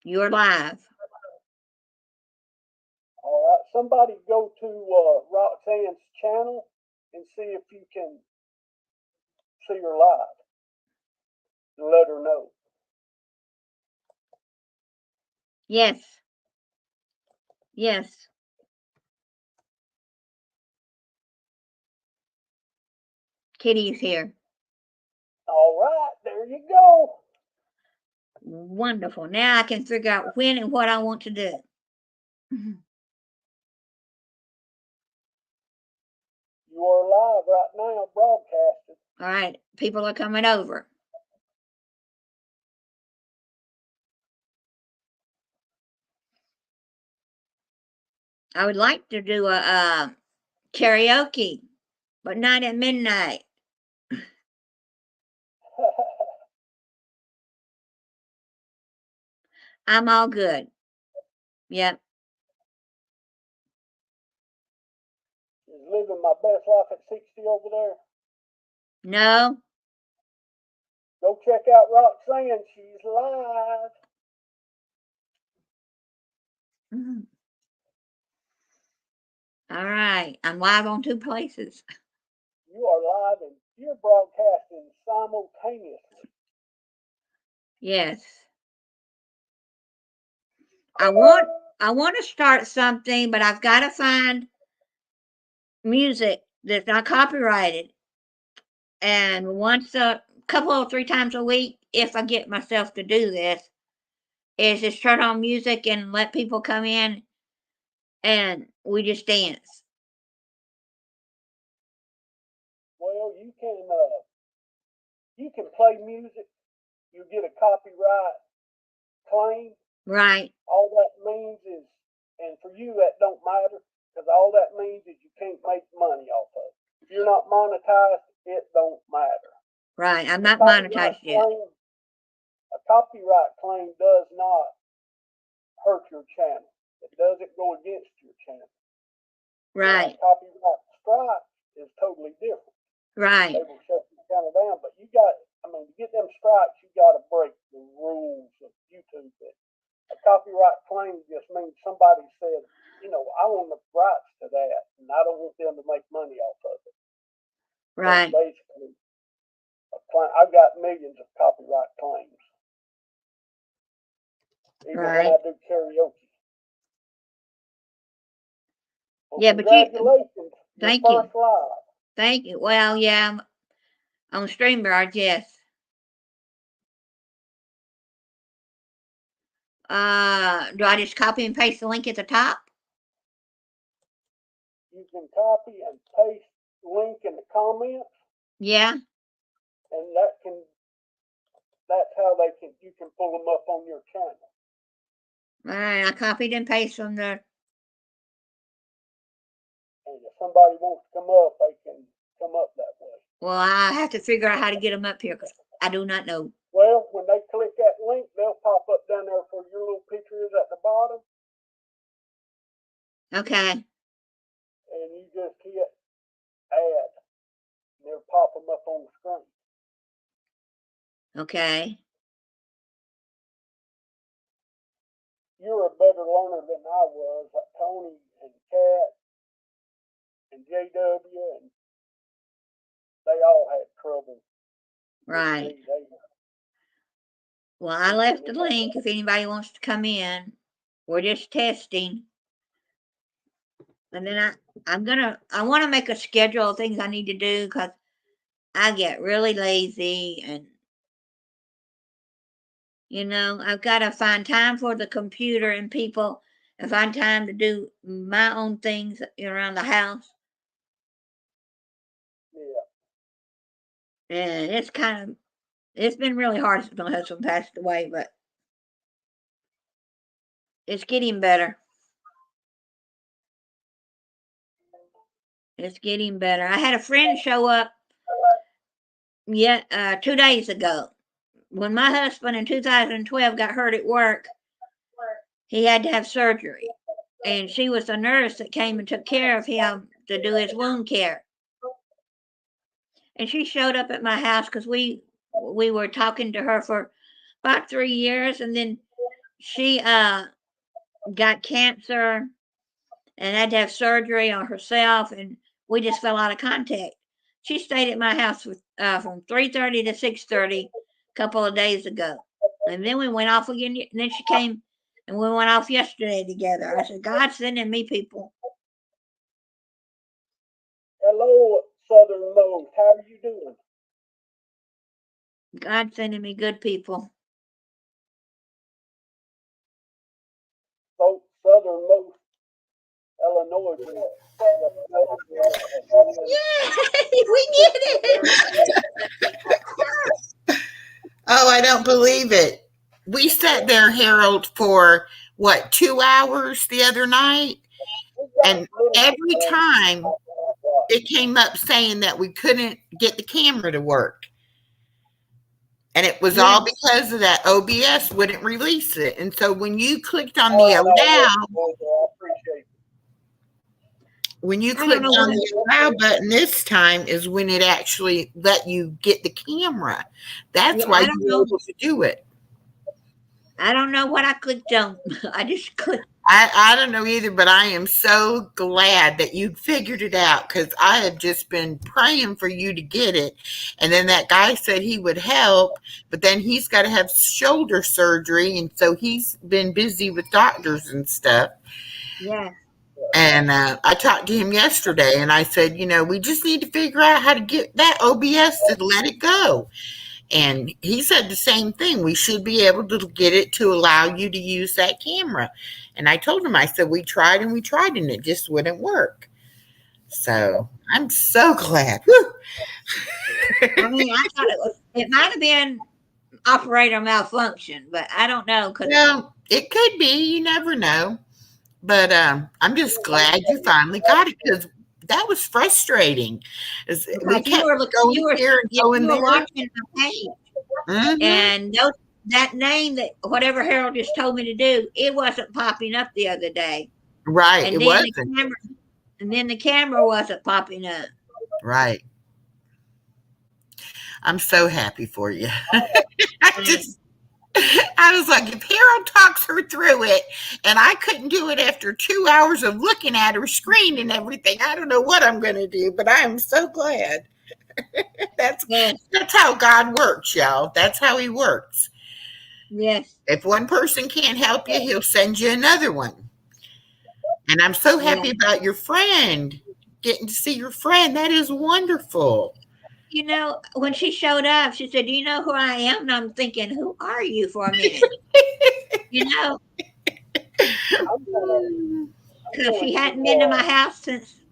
You're live. All right, somebody go to Roxanne's channel and see if you can see her live and let her know. Yes. Yes. Kitty's here. All right, there you go. Wonderful. Now I can figure out when and what I want to do. You are live right now, broadcasting. All right. People are coming over. I would like to do a karaoke, but not at midnight. I'm all good. Yep. Is living my best life at 60 over there. No. Go check out Roxanne. She's live. Mhm. All right. I'm live on 2 places. You are live and you're broadcasting simultaneously. Yes. I want to start something, but I've got to find music that's not copyrighted. And once a couple or 3 times a week, if I get myself to do this, is just turn on music and let people come in and we just dance. Well, you can play music. You get a copyright claim. Right. All that means is, and for you that don't matter, because all that means is you can't make money off of it. If you're not monetized, it don't matter. Right. I'm A not copyright monetized yet. claim, a copyright claim does not hurt your channel. It doesn't go against your channel. Now, Right. copyright strike is totally different. Right. They will shut your channel down, but to get them strikes, you got to break the rules of YouTube. A copyright claim just means somebody said, I own the rights to that, and I don't want them to make money off of it. Right. So basically, I've got millions of copyright claims, even when Right. I do karaoke. Well, Yeah, but you congratulations, your thank you. first live. Thank you. Well, yeah, I'm on StreamYard, yes. Do I just copy and paste the link at the top? You can copy and paste the link in the comments, Yeah. and that's how you can pull them up on your channel. All right. I copied and pasted from the. And if somebody wants to come up, they can come up that way. Well, I have to figure out how to get them up here because I do not know. Well, when they click that link, they'll pop up down there for your little picture is at the bottom. Okay. And you just hit add. And they'll pop them up on the screen. Okay. You're a better learner than I was. Like Tony and Kat and JW, and they all had trouble. Right. Well, I left the link if anybody wants to come in. We're just testing. And then I want to make a schedule of things I need to do because I get really lazy and, I've got to find time for the computer and people and find time to do my own things around the house. Yeah. And it's been really hard since my husband passed away, but it's getting better. It's getting better. I had a friend show up 2 days ago. When my husband in 2012 got hurt at work, he had to have surgery. And she was the nurse that came and took care of him to do his wound care. And she showed up at my house because we were talking to her for about 3 years, and then she got cancer and had to have surgery on herself, and we just fell out of contact. She stayed at my house with, from 3:30 to 6:30 a couple of days ago, and then we went off again. And then she came, and we went off yesterday together. I said, "God's sending me people." Hello, Southernmost. How are you doing? God's sending me good people. Folks, Southernmost Illinois. Yeah, we did it. Oh, I don't believe it. We sat there, Harold, for what, 2 hours the other night? And every time it came up saying that we couldn't get the camera to work. And it was all because of that OBS wouldn't release it. And so when you clicked on the allow, when you clicked on the allow button this time is when it actually let you get the camera. That's why you were able to do it. I don't know what I clicked on. I just clicked. I don't know either, but I am so glad that you figured it out, because I have just been praying for you to get it. And then that guy said he would help, but then he's got to have shoulder surgery. And so he's been busy with doctors and stuff. Yeah. And I talked to him yesterday, and I said, we just need to figure out how to get that OBS to let it go. And he said the same thing. We should be able to get it to allow you to use that camera. And I told him, I said, we tried and it just wouldn't work. So I'm so glad. Woo. I mean, I thought it might have been operator malfunction, but I don't know. No, it could be. You never know. But I'm just glad you finally got it, because that was frustrating. We kept you were watching the page, and that name, that whatever Harold just told me to do, it wasn't popping up the other day. Right, and it wasn't. And then the camera wasn't popping up. Right. I'm so happy for you. I was like, if Harold talks her through it, and I couldn't do it after 2 hours of looking at her screen and everything, I don't know what I'm going to do, but I am so glad. That's how God works, y'all. That's how he works. Yes. If one person can't help you, he'll send you another one. And I'm so happy about your friend, getting to see your friend. That is wonderful. When she showed up, she said, "Do you know who I am?" And I'm thinking, who are you, for a minute? Because she hadn't been to my house since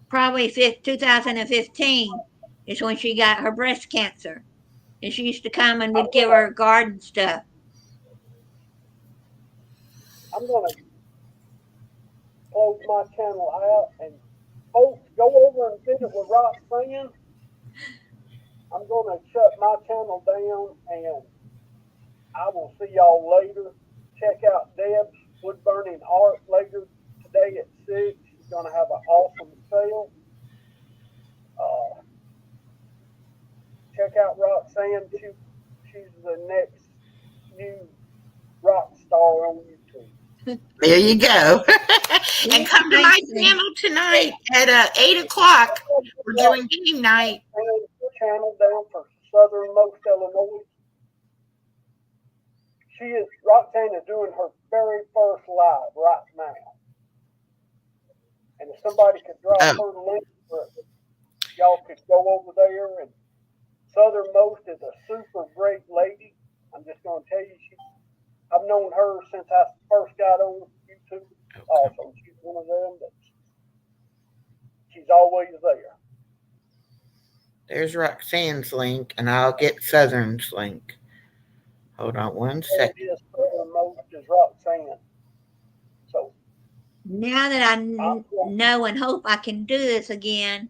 probably 2015 is when she got her breast cancer. And she used to come and would give her garden stuff. I'm going to close my channel out, and folks, go over and visit with Roxanne. I'm going to shut my channel down, and I will see y'all later. Check out Deb's Wood Burning Art later today at 6. She's going to have an awesome sale. Check out Roxanne. She's the next new rock star on YouTube. There you go. And come to my channel tonight at 8 o'clock. We're doing game night. Channel down for Southernmost Illinois. Roxanne is doing her very first live right now. And if somebody could drop her the link, y'all could go over there. And Southernmost is a super great lady. I'm just going to tell you, I've known her since I first got on YouTube. Also, she's one of them that she's always there. There's Roxanne's link, and I'll get Southern's link. Hold on one second. Southernmost is Roxanne. So now that I know and hope I can do this again,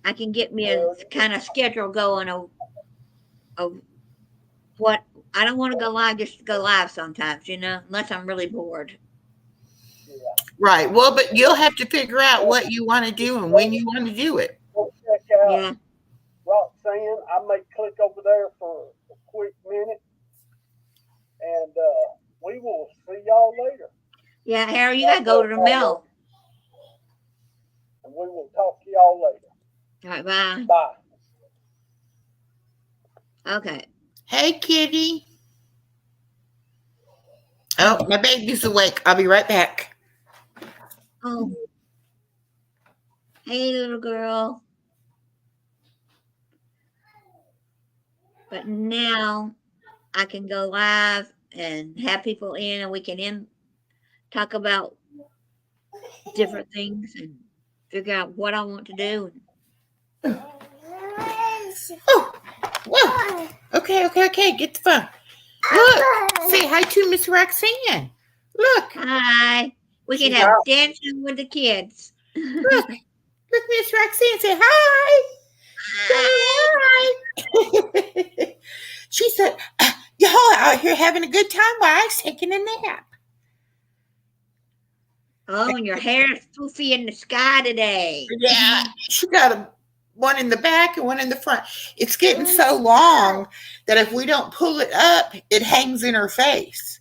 I can get me a kind of schedule going of what I don't want to go live just to go live sometimes, unless I'm really bored. Right. Well, but you'll have to figure out what you want to do and when you want to do it. Check out Roxanne. I may click over there for a quick minute y'all later. Yeah, Harold, you gotta go to the mill. And we will talk to y'all later. All right, bye. Bye. Okay. Hey, kitty. Oh, my baby's awake. I'll be right back. Oh. Hey, little girl. But now I can go live and have people in, and we can talk about different things and figure out what I want to do. Oh, whoa. Okay. Get the phone. Look, say hi to Miss Roxanne. Look, Hi. We can have dancing with the kids. look, Miss Roxanne. Say hi. Hi. She said, y'all out here having a good time while I was taking a nap. Oh, and your hair is poofy in the sky today. Yeah, she got one in the back and one in the front. It's getting so long that if we don't pull it up, it hangs in her face.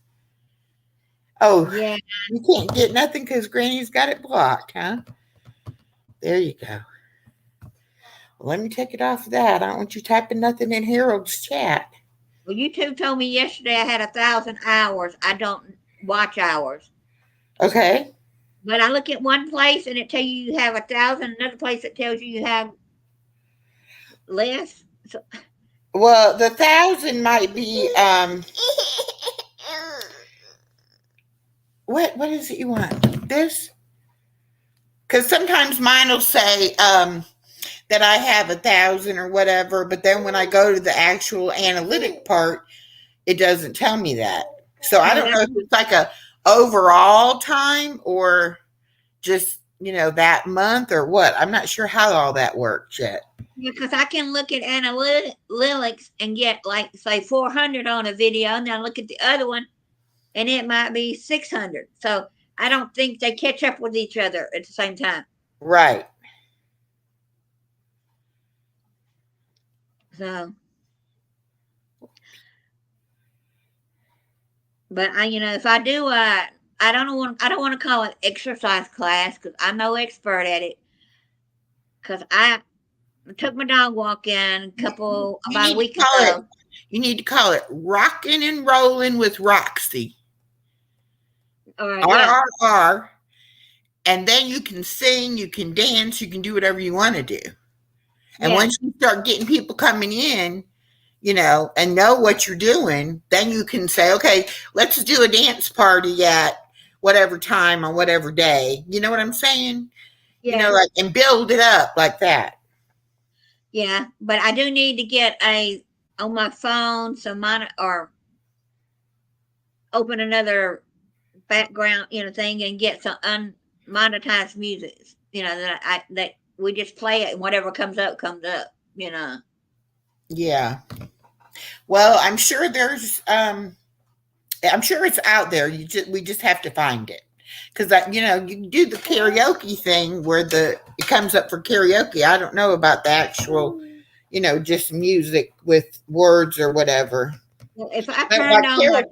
Oh, Yeah. You can't get nothing because Granny's got it blocked, huh? There you go. Well, let me take it off of that. I don't want you typing nothing in Harold's chat. Well, you two told me yesterday I had 1,000 hours. I don't watch hours. Okay. But I look at one place and it tells you have 1,000. Another place it tells you have less. So, Well, the 1,000 might be what is it you want? This? Because sometimes mine will say that I have 1,000 or whatever, but then when I go to the actual analytic part, it doesn't tell me that. So I don't know if it's like a overall time or just, that month or what. I'm not sure how all that works yet. because I can look at analytics and get like say 400 on a video, and then I look at the other one and it might be 600. So I don't think they catch up with each other at the same time. Right. So, but if I do, I don't want to call it exercise class because I'm no expert at it. Because I took my dog walking about a week ago. You need to call it Rockin' and Rollin' with Roxy. All right, RRR. And then you can sing, you can dance, you can do whatever you want to do. And once you start getting people coming in, and know what you're doing, then you can say, okay, let's do a dance party at whatever time on whatever day. You know what I'm saying? Yeah. And build it up like that. Yeah, but I do need to get on my phone or open another background, thing and get some unmonetized music, that we just play it and whatever comes up. Yeah. Well, I'm sure there's I'm sure it's out there. We just have to find it. Because you can do the karaoke thing where it comes up for karaoke. I don't know about the actual, just music with words or whatever. Well, if I turned on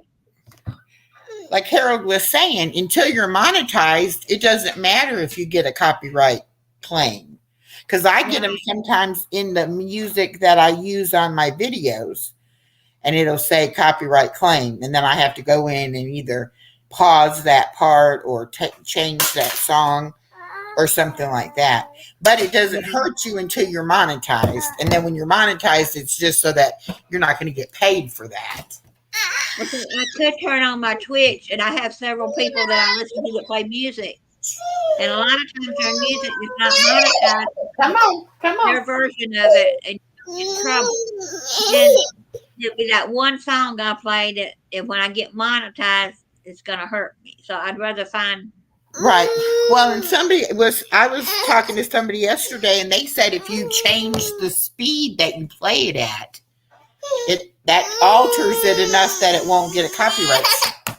like Harold was saying, until you're monetized, it doesn't matter if you get a copyright claim. Because I get them sometimes in the music that I use on my videos, and it'll say copyright claim, and then I have to go in and either pause that part or change that song or something like that. But it doesn't hurt you until you're monetized, and then when you're monetized, it's just so that you're not going to get paid for that. I could turn on my Twitch, and I have several people that I listen to that play music. And a lot of times their music is not monetized. Come on. Their version of it, and you're in trouble. And it'll be that one song I played that if when I get monetized, it's going to hurt me. So I'd rather find. Right. Well, and I was talking to somebody yesterday, and they said if you change the speed that you play it at, that alters it enough that it won't get a copyright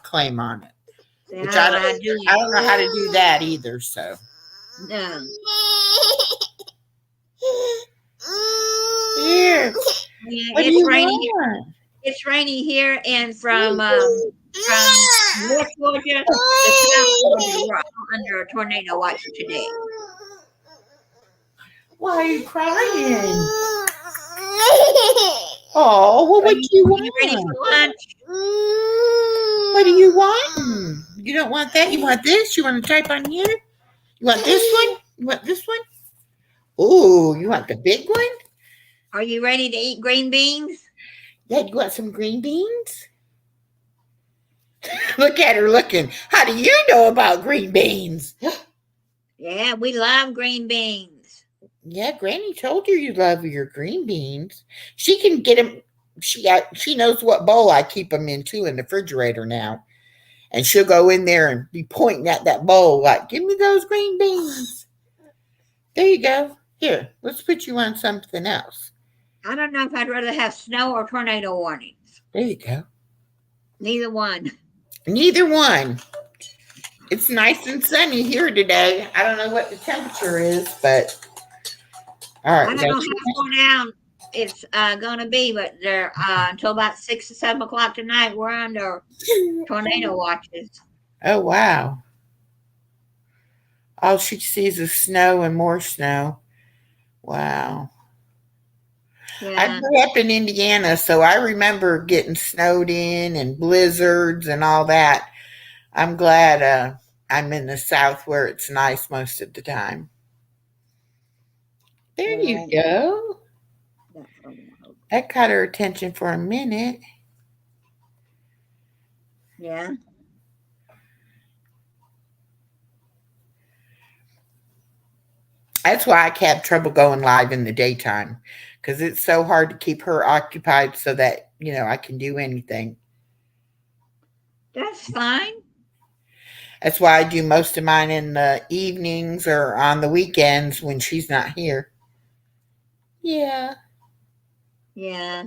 claim on it. Which I don't know how to do that either. So. No. Here. Yeah, it's rainy. It's rainy here, and from North Georgia, the South Georgia were all under a tornado watch today. Why are you crying? Oh, well, what do you Are you ready want? for lunch? What do you want? You don't want that? You want this? You want to type on here? You want this one? You want this one? Oh, you want the big one? Are you ready to eat green beans? Yeah, you want some green beans? Look at her looking. How do you know about green beans? Yeah, we love green beans. Yeah, Granny told you love your green beans. She can get them. She knows what bowl I keep them in too in the refrigerator now, and she'll go in there and be pointing at that bowl like, "Give me those green beans." There you go. Here, let's put you on something else. I don't know if I'd rather have snow or tornado warnings. There you go. Neither one. Neither one. It's nice and sunny here today. I don't know what the temperature is, but all right. I don't know how far down it's going to be, but they're until about 6 or 7 o'clock tonight, we're under tornado watches. Oh, wow. All she sees is snow and more snow. Wow. I Yeah, grew up in Indiana, so I remember getting snowed in and blizzards and all that. I'm glad I'm in the South where it's nice most of the time. There you right. go. That's what I'm gonna hope. That caught her attention for a minute. Yeah. That's why I have trouble going live in the daytime because it's so hard to keep her occupied so that, I can do anything. That's fine. That's why I do most of mine in the evenings or on the weekends when she's not here. Yeah. Yeah.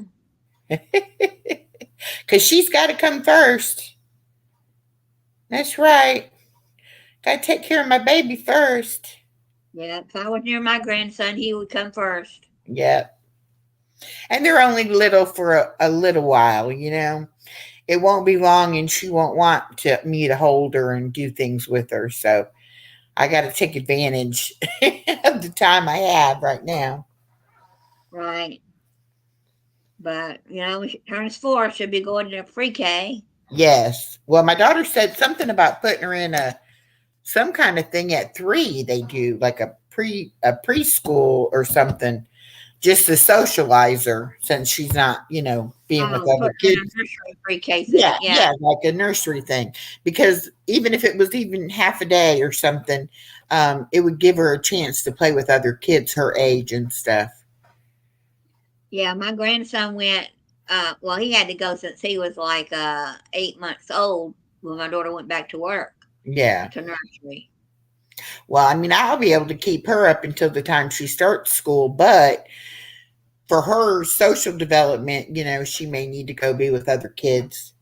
Because she's got to come first. That's right. Got to take care of my baby first. Yeah. If I was near my grandson, he would come first. Yep. And they're only little for a little while, It won't be long and she won't want me to hold her and do things with her. So I got to take advantage of the time I have right now. Right. But, when she turns 4, she'll be going to pre-K. Yes. Well, my daughter said something about putting her in some kind of thing at 3. They do like a preschool or something, just to socialize her since she's not, being with other kids. Nursery pre-K thing. Yeah, like a nursery thing. Because even if it was even half a day or something, it would give her a chance to play with other kids her age and stuff. Yeah, my grandson went. Well, he had to go since he was like 8 months old when my daughter went back to work. Yeah. To nursery. Well, I'll be able to keep her up until the time she starts school, but for her social development, she may need to go be with other kids.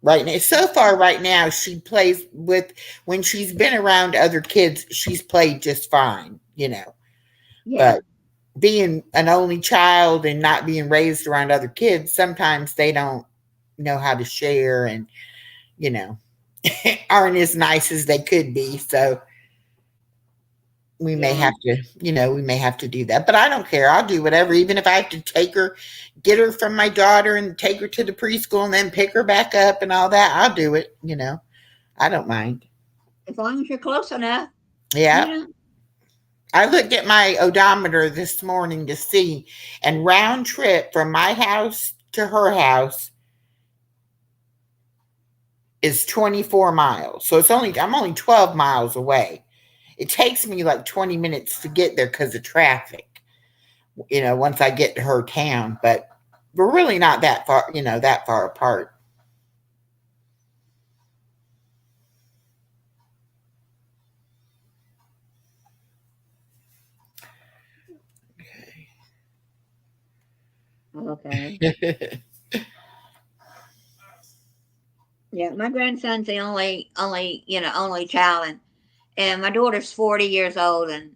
Right now, so far, right now, she plays with, when she's been around other kids, she's played just fine, Yeah. But being an only child and not being raised around other kids, sometimes they don't know how to share and, aren't as nice as they could be. So we may have to do that, but I don't care. I'll do whatever, even if I have to get her from my daughter and take her to the preschool and then pick her back up and all that. I'll do it. I don't mind. As long as you're close enough. Yeah. I looked at my odometer this morning to see, and round trip from my house to her house is 24 miles. So I'm only 12 miles away. It takes me like 20 minutes to get there because of traffic, once I get to her town, but we're really not that far, that far apart. Okay. Yeah, my grandson's the only child, and my daughter's 40 years old, and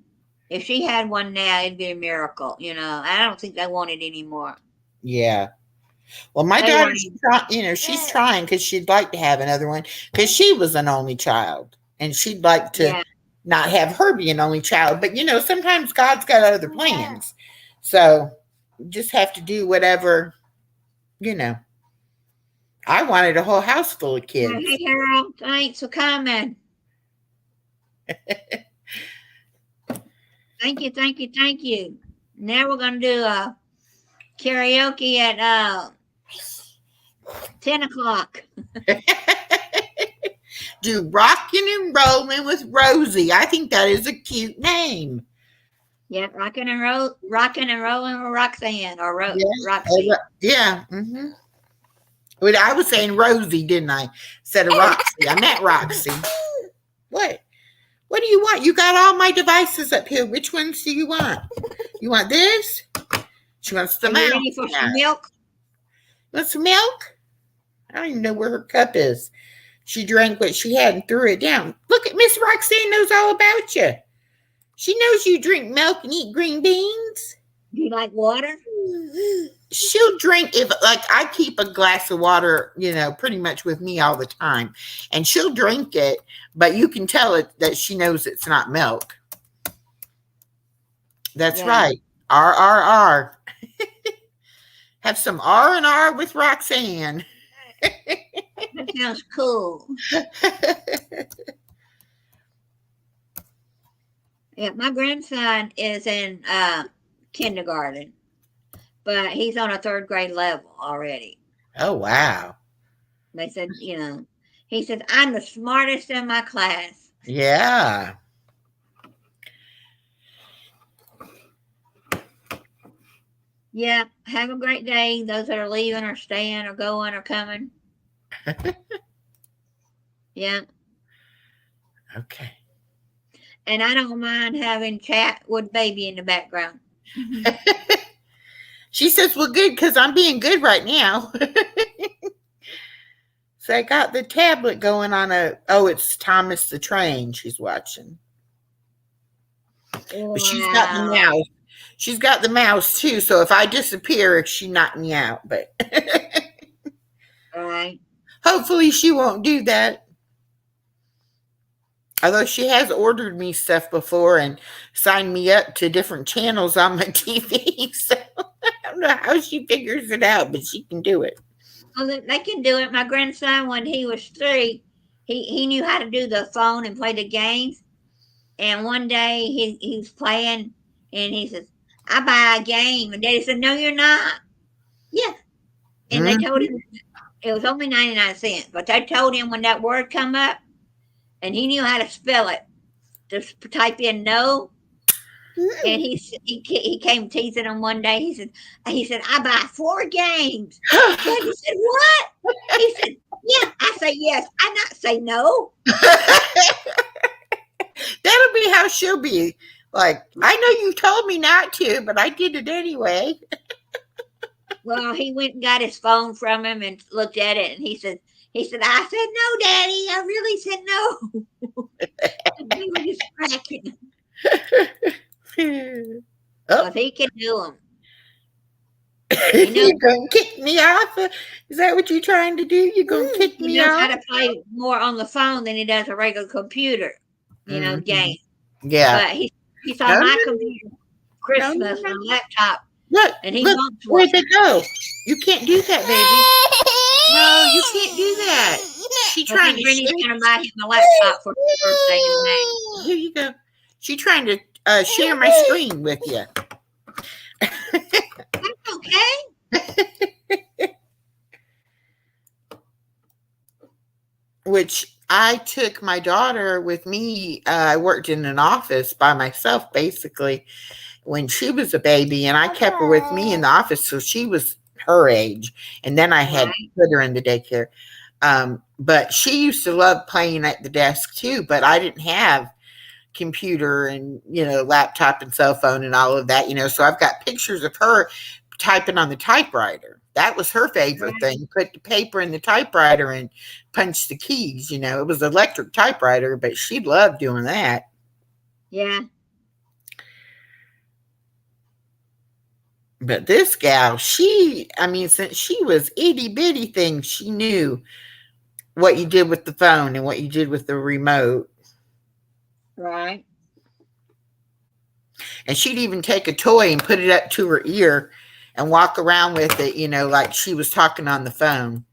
if she had one now, it'd be a miracle. I don't think they want it anymore. Yeah. Well, my They daughter's weren't. trying, she's trying because she'd like to have another one because she was an only child and she'd like to Yeah. not have her be an only child. But, sometimes God's got other plans. So you just have to do whatever, I wanted a whole house full of kids. Hey, Harold, thanks for coming. Thank you, thank you, thank you. Now we're going to do a karaoke at 10 o'clock. Do Rockin' and Rollin' with Rosie. I think that is a cute name. Yeah, rocking and rolling with Roxanne or Yeah. Roxy. Yeah. Mm-hmm. Well, I was saying Rosie, didn't I? Instead of Roxy. I meant Roxy. What? What do you want? You got all my devices up here. Which ones do you want? You want this? She wants the Are you milk. ready for some milk? Want some milk? I don't even know where her cup is. She drank what she had and threw it down. Look at Miss Roxanne knows all about you. She knows you drink milk and eat green beans. Do you like water? She'll drink I keep a glass of water, pretty much with me all the time. And she'll drink it, but you can tell it that she knows it's not milk. That's right. R. Have some R&R with Roxanne. That sounds cool. Yeah, my grandson is in kindergarten, but he's on a 3rd grade level already. Oh, wow. They said, he said, I'm the smartest in my class. Yeah. Yeah, have a great day. Those that are leaving or staying or going or coming. Yeah. Okay. And I don't mind having chat with baby in the background. She says, well, good, because I'm being good right now. So I got the tablet going on it's Thomas the Train she's watching. Wow. But she's got the mouse. She's got the mouse too, so if I disappear, she knocked me out. But Right. Hopefully she won't do that. Although she has ordered me stuff before and signed me up to different channels on my TV. So I don't know how she figures it out, but she can do it. Oh, they can do it. My grandson, when he was 3, he knew how to do the phone and play the games. And one day he was playing and he says, I buy a game. And Daddy said, no, you're not. Yeah. And they told him it was only 99 cents, but they told him when that word come up and he knew how to spell it, just type in no. And he came teasing him one day. He said, I buy 4 games. Daddy said, what? He said, yeah. I say yes. I not say no. That'll be how she'll be. Like, I know you told me not to, but I did it anyway. Well, he went and got his phone from him and looked at it, and he said, I said no, Daddy. I really said no. He was just cracking. But he can do them. You're going to kick me off? Is that what you're trying to do? You're going to kick me off? He knows how to play more on the phone than he does a regular computer, game. Yeah. But he saw my computer Christmas on a laptop. Look, and he wants where'd they go? You can't do that, baby. No, you can't do that. She's trying to going to buy him a laptop for his birthday in May. Here you go. She's trying to share my screen with you. That's okay. Which I took my daughter with me. I worked in an office by myself, basically, when she was a baby, and I kept her with me in the office, so she was her age. And then I had to put her in the daycare. But she used to love playing at the desk too, but I didn't have computer and, laptop and cell phone and all of that, so I've got pictures of her typing on the typewriter. That was her favorite thing. Put the paper in the typewriter and punch the keys. It was an electric typewriter, but she loved doing that. Yeah. But this gal, since she was itty bitty thing, she knew what you did with the phone and what you did with the remote. Right. And she'd even take a toy and put it up to her ear and walk around with it, like she was talking on the phone.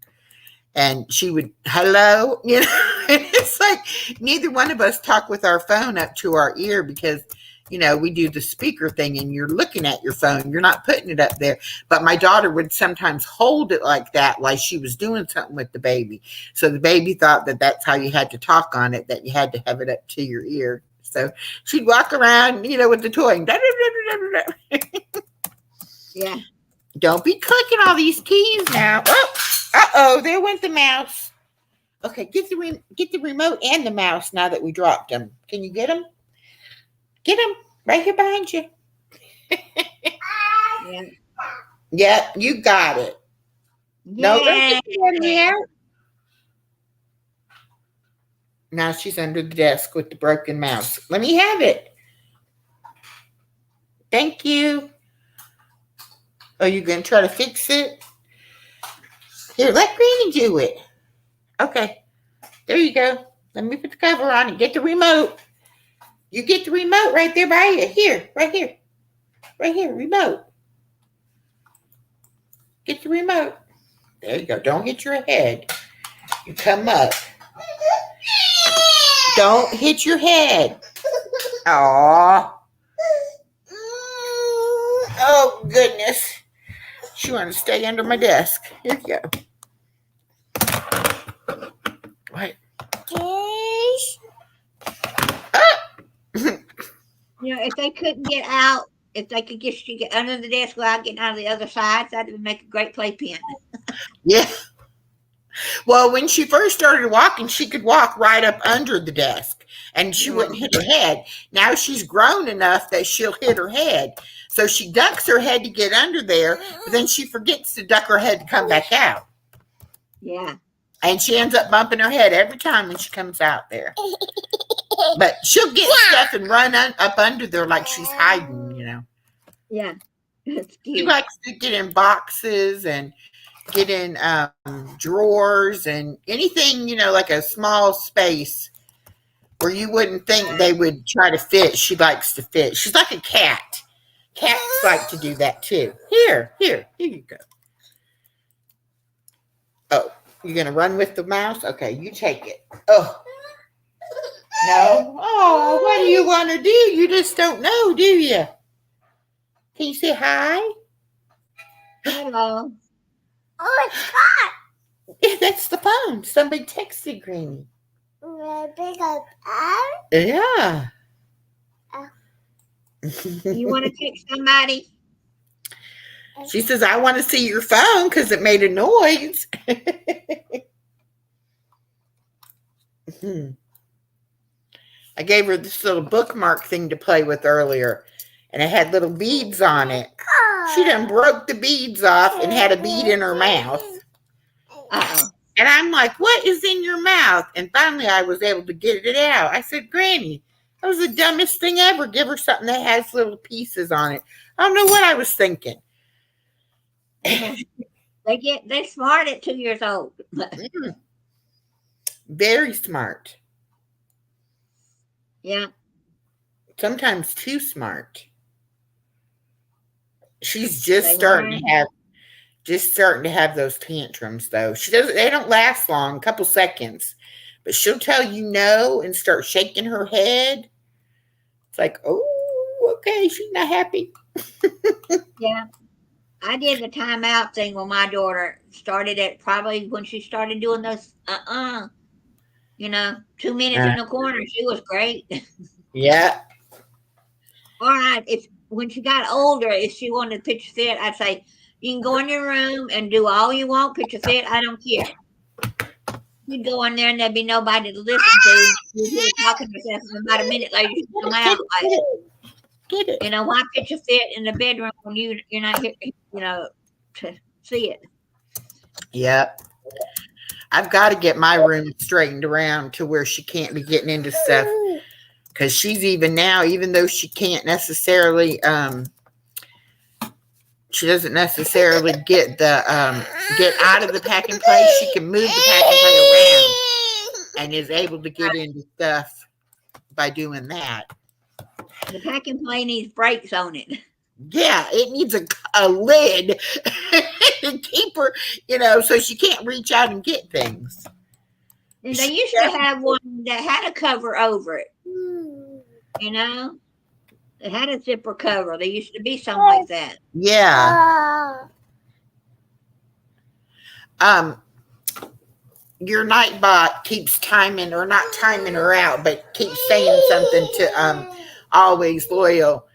And she would, hello, and it's like neither one of us talk with our phone up to our ear because, we do the speaker thing and you're looking at your phone. You're not putting it up there. But my daughter would sometimes hold it like that while she was doing something with the baby. So the baby thought that that's how you had to talk on it, that you had to have it up to your ear. So she'd walk around, with the toy. Yeah. Don't be clicking all these keys now. Oh, there went the mouse. Okay, get the remote and the mouse now that we dropped them. Can you get them? Get them right here behind you. Yeah. Yep, you got it. No, don't get the out. Now she's under the desk with the broken mouse. Let me have it. Thank you. Oh, you going to try to fix it? Here, let Granny do it. Okay. There you go. Let me put the cover on and get the remote. You get the remote right there by you. Here, right here. Right here, remote. Get the remote. There you go. Don't hit your head. You come up. Don't hit your head. Aww. Oh, goodness. She wanted to stay under my desk. Here you go. What? If they couldn't get out, if they could get under the desk without getting out of the other side, that would make a great playpen. Yeah. Well, when she first started walking, she could walk right up under the desk and she wouldn't hit her head. Now she's grown enough that she'll hit her head. So she ducks her head to get under there, but then she forgets to duck her head to come back out. Yeah. And she ends up bumping her head every time when she comes out there. But she'll get stuff and run up under there like she's hiding, Yeah. That's cute. She likes to get in boxes and get in drawers and anything, like a small space where you wouldn't think they would try to fit. She likes to fit. She's like a cat. Cats like to do that too. Here you go. Oh, you're going to run with the mouse? Okay, you take it. Oh. No? Oh, what do you want to do? You just don't know, do you? Can you say hi? Hello. Oh, it's hot. Yeah, that's the phone. Somebody texted Granny. Yeah. You want to text somebody? She says, I want to see your phone because it made a noise. I gave her this little bookmark thing to play with earlier, and it had little beads on it. She done broke the beads off and had a bead in her mouth. Uh-oh. And I'm like, what is in your mouth? And finally I was able to get it out. I said, Granny, that was the dumbest thing ever. Give her something that has little pieces on it. I don't know what I was thinking. They're smart at 2 years old. Very smart. Yeah. Sometimes too smart. She's just starting to have those tantrums though. They don't last long, a couple seconds. But she'll tell you no and start shaking her head. It's like, oh, okay, she's not happy. Yeah. I did the timeout thing when my daughter started it, probably when she started doing those 2 minutes in the corner. She was great. Yeah. All right. When she got older, if she wanted to pitch a fit, I'd say, you can go in your room and do all you want, pitch a fit. I don't care. You'd go in there and there'd be nobody to listen to. You'd hear her talking to herself, and about a minute later, she'd come out. Get it. Why pitch a fit in the bedroom when you're not here, to see it? Yep. I've got to get my room straightened around to where she can't be getting into stuff. Because she's even now, even though she can't necessarily she doesn't necessarily get out of the pack and play. She can move the pack and play around and is able to get into stuff by doing that. The pack and play needs brakes on it. Yeah, it needs a lid to keep her, so she can't reach out and get things. And they used to have one that had a cover over it. It had a zipper cover. There used to be something like that. Yeah. Your Nightbot keeps timing, or not timing her out, but keeps saying something to always loyal.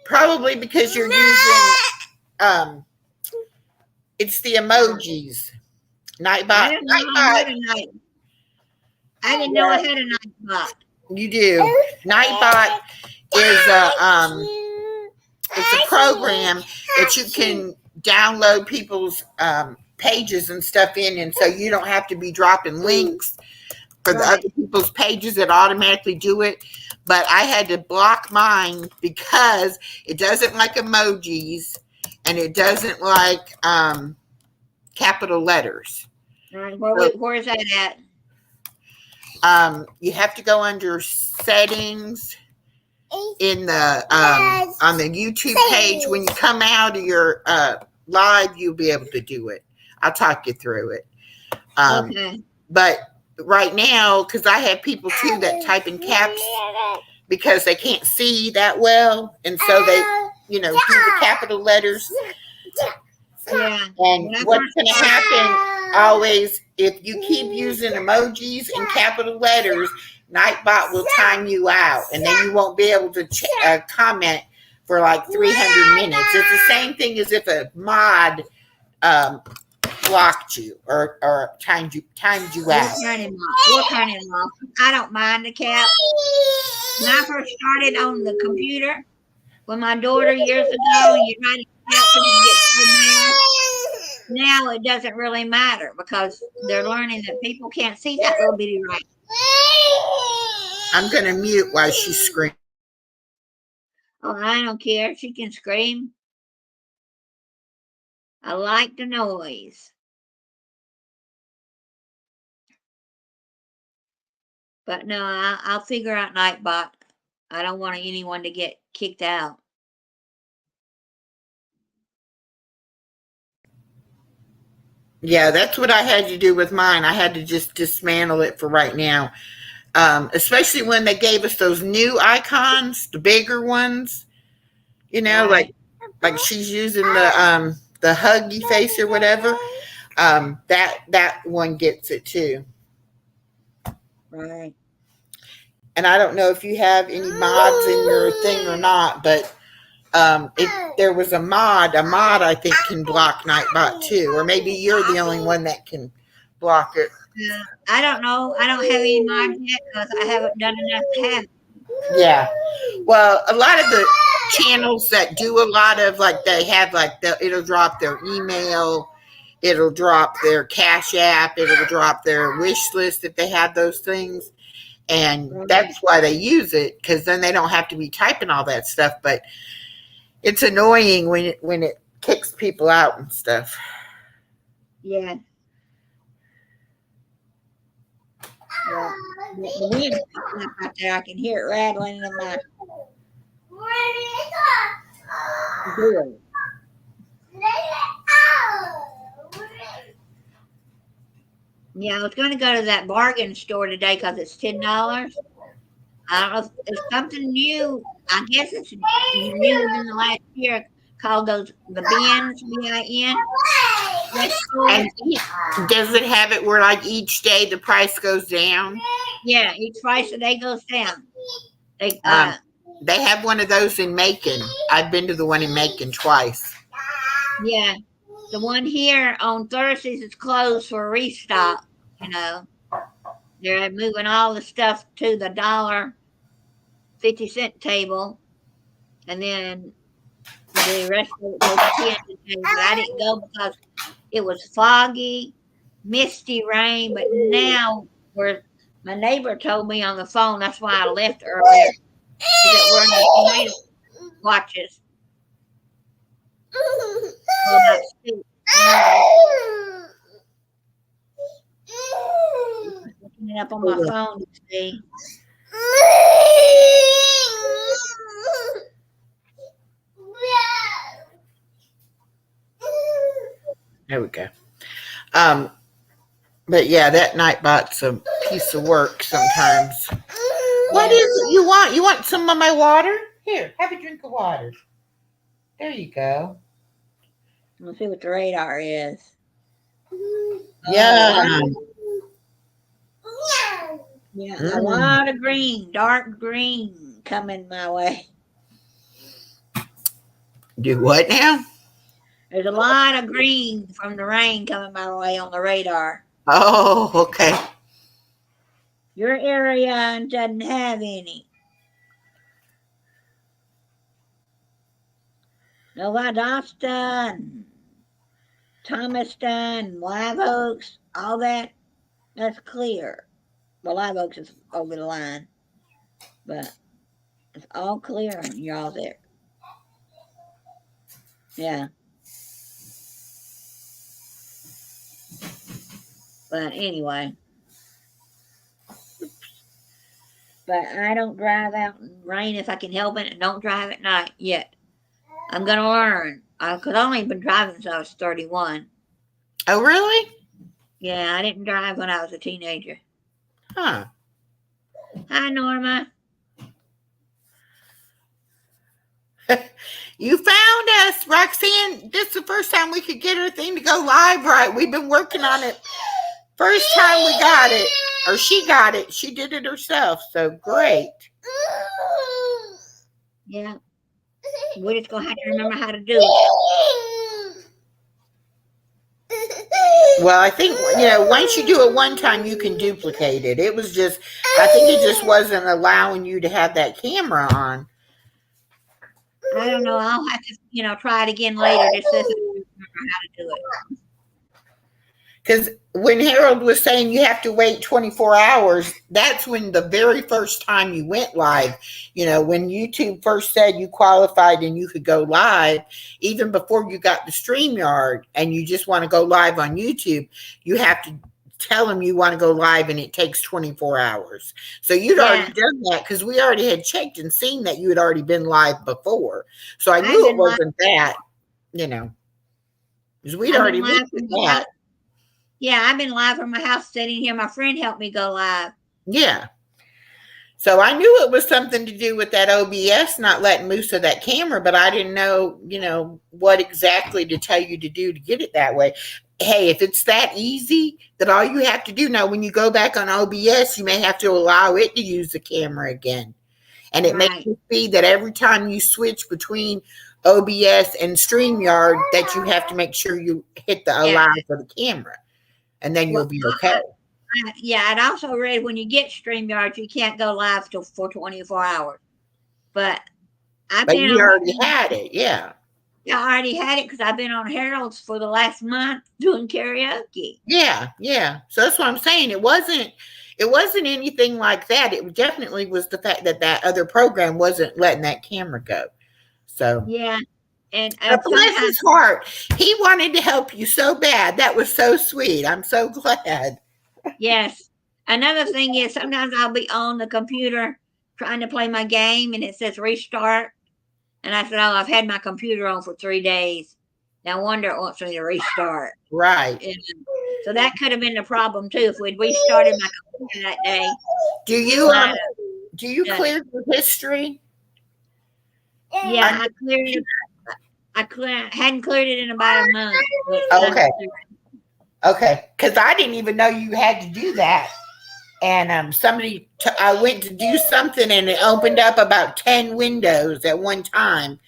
Probably because you're using it's the emojis. Nightbot. I didn't know I had a Nightbot. You do. Nightbot is it's a program that you can download people's pages and stuff in, and so you don't have to be dropping links for the other people's pages that automatically do it. But I had to block mine because it doesn't like emojis and it doesn't like capital letters. Where is that at? You have to go under settings in the on the YouTube page. When you come out of your live, you'll be able to do it. I'll talk you through it. Okay. But right now, because I have people too that type in caps because they can't see that well, and so they, do the capital letters. Yeah. And what's going to happen always, if you keep using emojis and capital letters, Nightbot will time you out, and then you won't be able to comment for like 300 minutes. It's the same thing as if a mod blocked you or timed you out. We'll turn him off. I don't mind the cap. When I first started on the computer with my daughter years ago, and you try to cap so you get so mad. Now it doesn't really matter because they're learning that people can't see that little bitty right. I'm gonna mute while she screams. Oh, I don't care. She can scream. I like the noise. But no, I'll figure out Nightbot. I don't want anyone to get kicked out. Yeah, that's what I had to do with mine. I had to just dismantle it for right now. Especially when they gave us those new icons, the bigger ones. Right. like she's using the huggy face or whatever. That one gets it too. Right. And I don't know if you have any mods in your thing or not, but if there was a mod I think can block Nightbot too, or maybe you're the only one that can block it. I don't know. I don't have any mods yet because I haven't done enough to have it. Yeah. Well, a lot of the channels that do a lot of they have it'll drop their email, it'll drop their Cash App, it'll drop their wish list if they have those things. And that's why they use it, because then they don't have to be typing all that stuff. But it's annoying when it kicks people out and stuff. Yeah. Yeah. The wind's up out there. I can hear it rattling in my door. Yeah, I was going to go to that bargain store today because it's $10. I don't know if it's something new. I guess it's new within the last year called the bins, BIN. And does it have it where each day the price goes down? Yeah, each price a day goes down. They have one of those in Macon. I've been to the one in Macon twice. Yeah, the one here on Thursdays is closed for a restock. They're moving all the stuff to the $1.50 table, and then the rest of it goes to 10. I didn't go because it was foggy, misty rain. But now, where my neighbor told me on the phone, that's why I left earlier. That we're in the tornado watches. Well, about 6. Looking it up on my phone to see. There we go. But yeah, that Nightbot's a piece of work sometimes. What is it you want? You want some of my water? Here, have a drink of water. There you go. Let's see what the radar is. Yeah. Yeah, a lot of green, dark green coming my way. Do what now? There's a lot of green from the rain coming my way on the radar. Oh, okay. Your area doesn't have any. Valdosta and Thomaston, Live Oaks, all that's clear. Well, Live Oaks is over the line, but it's all clear on y'all there. Yeah. But anyway. But I don't drive out in rain if I can help it, and don't drive at night yet. I'm going to learn. Because I've only been driving since I was 31. Oh, really? Yeah, I didn't drive when I was a teenager. Huh. Hi, Norma. You found us, Roxanne. This is the first time we could get her thing to go live right. We've been working on it. First time we got it, or she got it. She did it herself. So great. Yeah. We're just going to have to remember how to do it. Well, I think, once you do it one time, you can duplicate it. It was just, I think it just wasn't allowing you to have that camera on. I don't know. I'll have to, try it again later. Just so I remember how to do it. Because when Harold was saying you have to wait 24 hours, that's when the very first time you went live, when YouTube first said you qualified and you could go live, even before you got the StreamYard and you just want to go live on YouTube, you have to tell them you want to go live and it takes 24 hours. So you'd already done that because we already had checked and seen that you had already been live before. So I knew it wasn't that, because we'd already looked at that. Yeah, I've been live from my house sitting here. My friend helped me go live. Yeah. So I knew it was something to do with that OBS not letting loose of that camera, but I didn't know, what exactly to tell you to do to get it that way. Hey, if it's that easy, that all you have to do now, when you go back on OBS, you may have to allow it to use the camera again. And it makes you see that every time you switch between OBS and StreamYard, that you have to make sure you hit the allow for the camera. And then you'll be okay. Yeah, I'd also read when you get StreamYard, you can't go live for 24 hours. But you already had it, yeah. Yeah, I already had it because I've been on Harold's for the last month doing karaoke. Yeah. So that's what I'm saying. It wasn't anything like that. It definitely was the fact that other program wasn't letting that camera go. So yeah. And bless his heart. He wanted to help you so bad. That was so sweet. I'm so glad. Yes. Another thing is sometimes I'll be on the computer trying to play my game and it says restart. And I said, I've had my computer on for 3 days. No wonder it wants me to restart. Right. And so that could have been the problem too if we'd restarted my computer that day. Do you clear your history? Yeah, I cleared it. Hadn't cleared it in about a month. Okay. Because I didn't even know you had to do that. And I went to do something and it opened up about 10 windows at one time.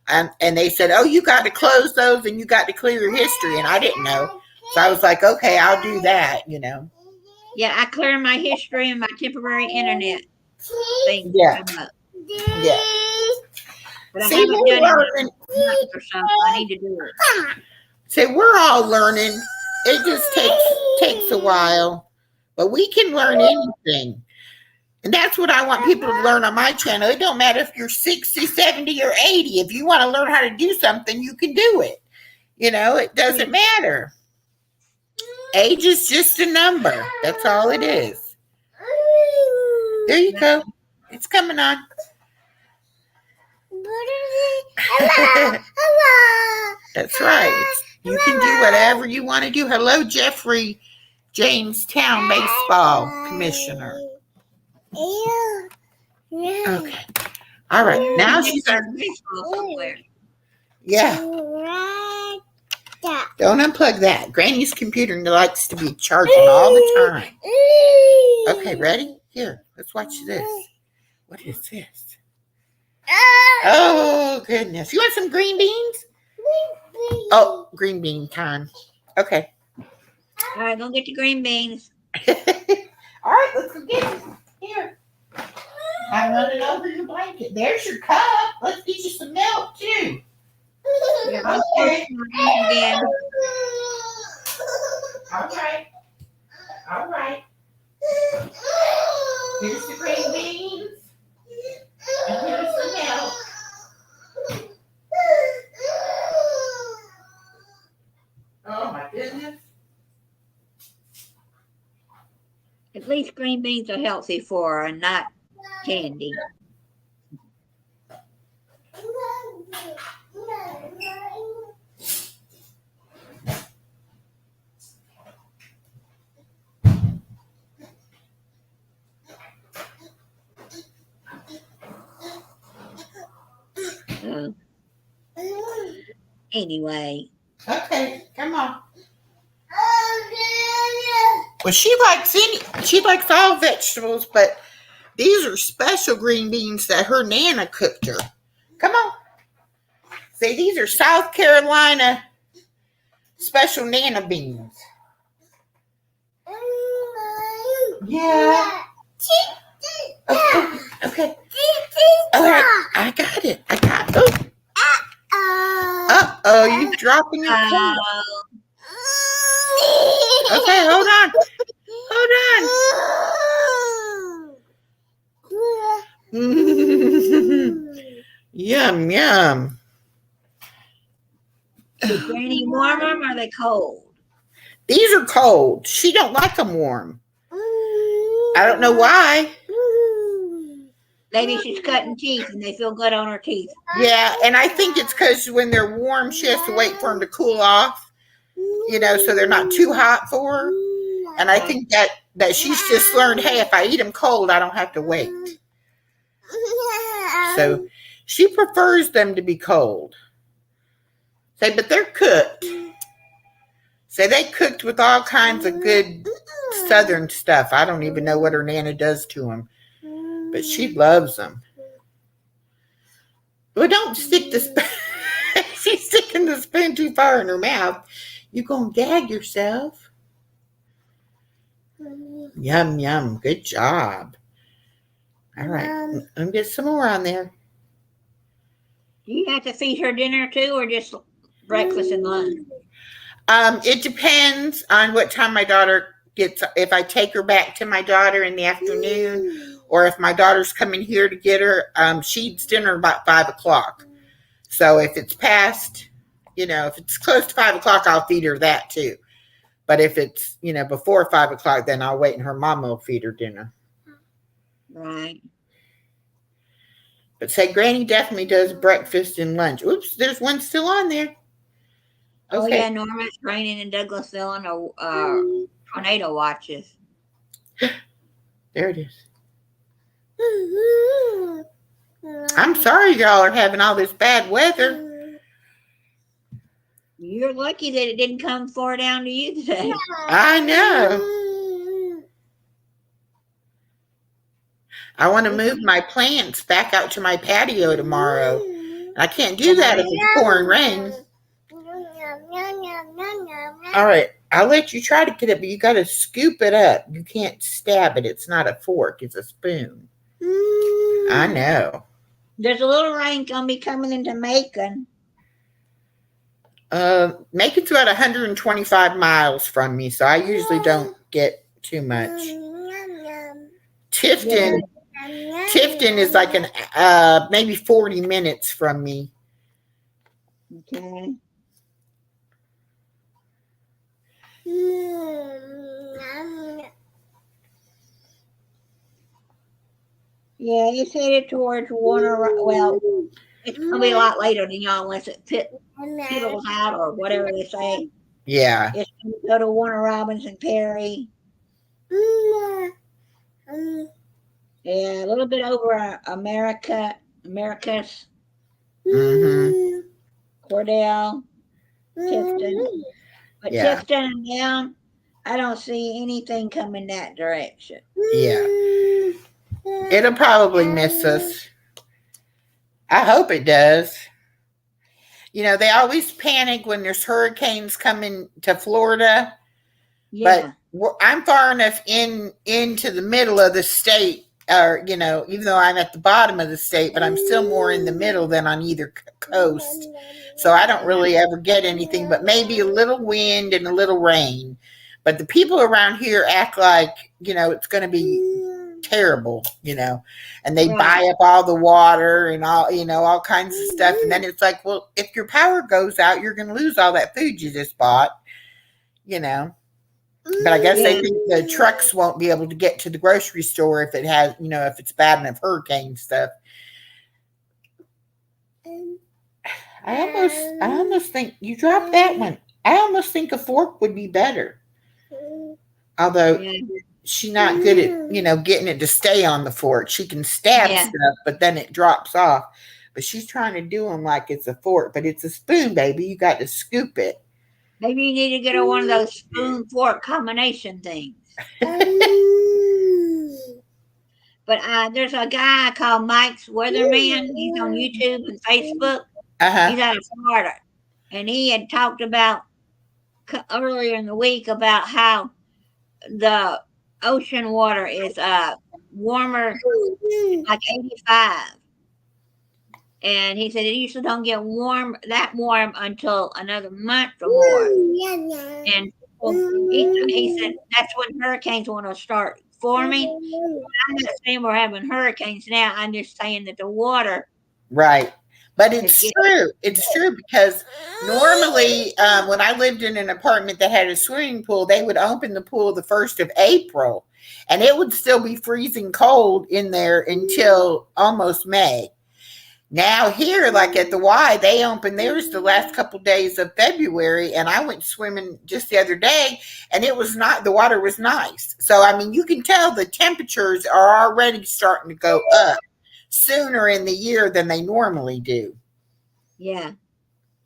And they said, oh, you got to close those and you got to clear your history. And I didn't know. So I was like, okay, I'll do that, Yeah, I cleared my history and my temporary internet thing. Yeah. But I haven't done it or something. I need to do it. See, we're all learning. It just takes a while. But we can learn anything. And that's what I want people to learn on my channel. It don't matter if you're 60, 70, or 80. If you want to learn how to do something, you can do it. You know, it doesn't matter. Age is just a number. That's all it is. There you go. It's coming on. That's right. You can do whatever you want to do. Hello, Jeffrey, Jamestown Baseball Commissioner. Okay. All right. Now she's on baseball somewhere. yeah. Don't unplug that. Granny's computer likes to be charging all the time. Okay, ready? Here, let's watch this. What is this? Oh, goodness. You want some green beans? Oh, green bean time. Okay. All right, go get the green beans. All right, let's go get it. Here. I'm running over your blanket. There's your cup. Let's get you some milk, too. Yeah, I'll start again. All right. All right. Here's the green beans. And here's the milk. Oh, my goodness. At least green beans are healthy for her and not candy. Anyway. Okay, come on. Well, she likes all vegetables, but these are special green beans that her Nana cooked her. Come on. See, these are South Carolina special Nana beans. Yeah. Okay. All right, I got it. Uh-oh, you dropping your phone. Okay, hold on. Yum, yum. Is Granny warm them or are they cold? These are cold. She don't like them warm. I don't know why. Maybe she's cutting teeth and they feel good on her teeth. Yeah, and I think it's because when they're warm, she has to wait for them to cool off, you know, so they're not too hot for her. And I think that she's just learned, hey, if I eat them cold, I don't have to wait. So she prefers them to be cold. Say, but they're cooked. Say, they cooked with all kinds of good Southern stuff. I don't even know what her Nana does to them. But she loves them. Well, don't stick the spoon. She's sticking the spoon too far in her mouth. You're going to gag yourself. Yum, yum. Good job. All right. Let me get some more on there. Do you have to feed her dinner too or just breakfast and lunch? It depends on what time my daughter gets. If I take her back to my daughter in the afternoon, or if my daughter's coming here to get her, she eats dinner about 5 o'clock. So if it's past, you know, if it's close to 5 o'clock, I'll feed her that too. But if it's, you know, before 5 o'clock, then I'll wait and her mama will feed her dinner. Right. But say Granny definitely does breakfast and lunch. Oops, there's one still on there. Okay. Oh yeah, Norma, it's raining in Douglasville and tornado watches. There it is. I'm sorry y'all are having all this bad weather. You're lucky that it didn't come far down to you today. I know. I want to move my plants back out to my patio tomorrow. I can't do that if it's pouring rain. All right, I'll let you try to get it, but you got to scoop it up. You can't stab it. It's not a fork. It's a spoon. I know. There's a little rain gonna be coming into Macon. Macon's about 125 miles from me, so I usually don't get too much. Tifton Tifton is like maybe 40 minutes from me. Okay. Yeah, it's headed towards Warner. Well, it's gonna be a lot later than y'all unless it piddles out or whatever they say. Yeah. It's gonna go to Warner Robinson Perry. Yeah, a little bit over Americus, Mm-hmm. Cordell, Tifton. But Yeah. Tifton and down, I don't see anything coming that direction. Yeah. It'll probably miss us. I hope it does. You know, they always panic when there's hurricanes coming to Florida. Yeah. But I'm far enough into the middle of the state, or, you know, even though I'm at the bottom of the state, but I'm still more in the middle than on either coast. So I don't really ever get anything, but maybe a little wind and a little rain. But the people around here act like, you know, it's going to be terrible, you know, and they buy up all the water and all, you know, all kinds of stuff. And then it's like, well, if your power goes out, you're going to lose all that food you just bought, you know. But I guess they think the trucks won't be able to get to the grocery store if it has, you know, if it's bad enough hurricane stuff. I almost think you dropped that one. I almost think a fork would be better. Although she's not good at, you know, getting it to stay on the fork. She can stab stuff, but then it drops off. But she's trying to do them like it's a fork, but it's a spoon, baby. You got to scoop it. Maybe you need to get her one of those spoon fork combination things. But there's a guy called Mike's Weatherman. He's on YouTube and Facebook. He's out of Florida. And he had talked about earlier in the week about how the ocean water is warmer, like 85. And he said it usually don't get that warm until another month or more. And he said that's when hurricanes want to start forming. I'm not saying we're having hurricanes now. I'm just saying that the water. Right. But it's true. It's true because normally when I lived in an apartment that had a swimming pool, they would open the pool the 1st of April. And it would still be freezing cold in there until almost May. Now here, like at the Y, they open theirs the last couple days of February, and I went swimming just the other day, and the water was nice. So, I mean, you can tell the temperatures are already starting to go up sooner in the year than they normally do. Yeah.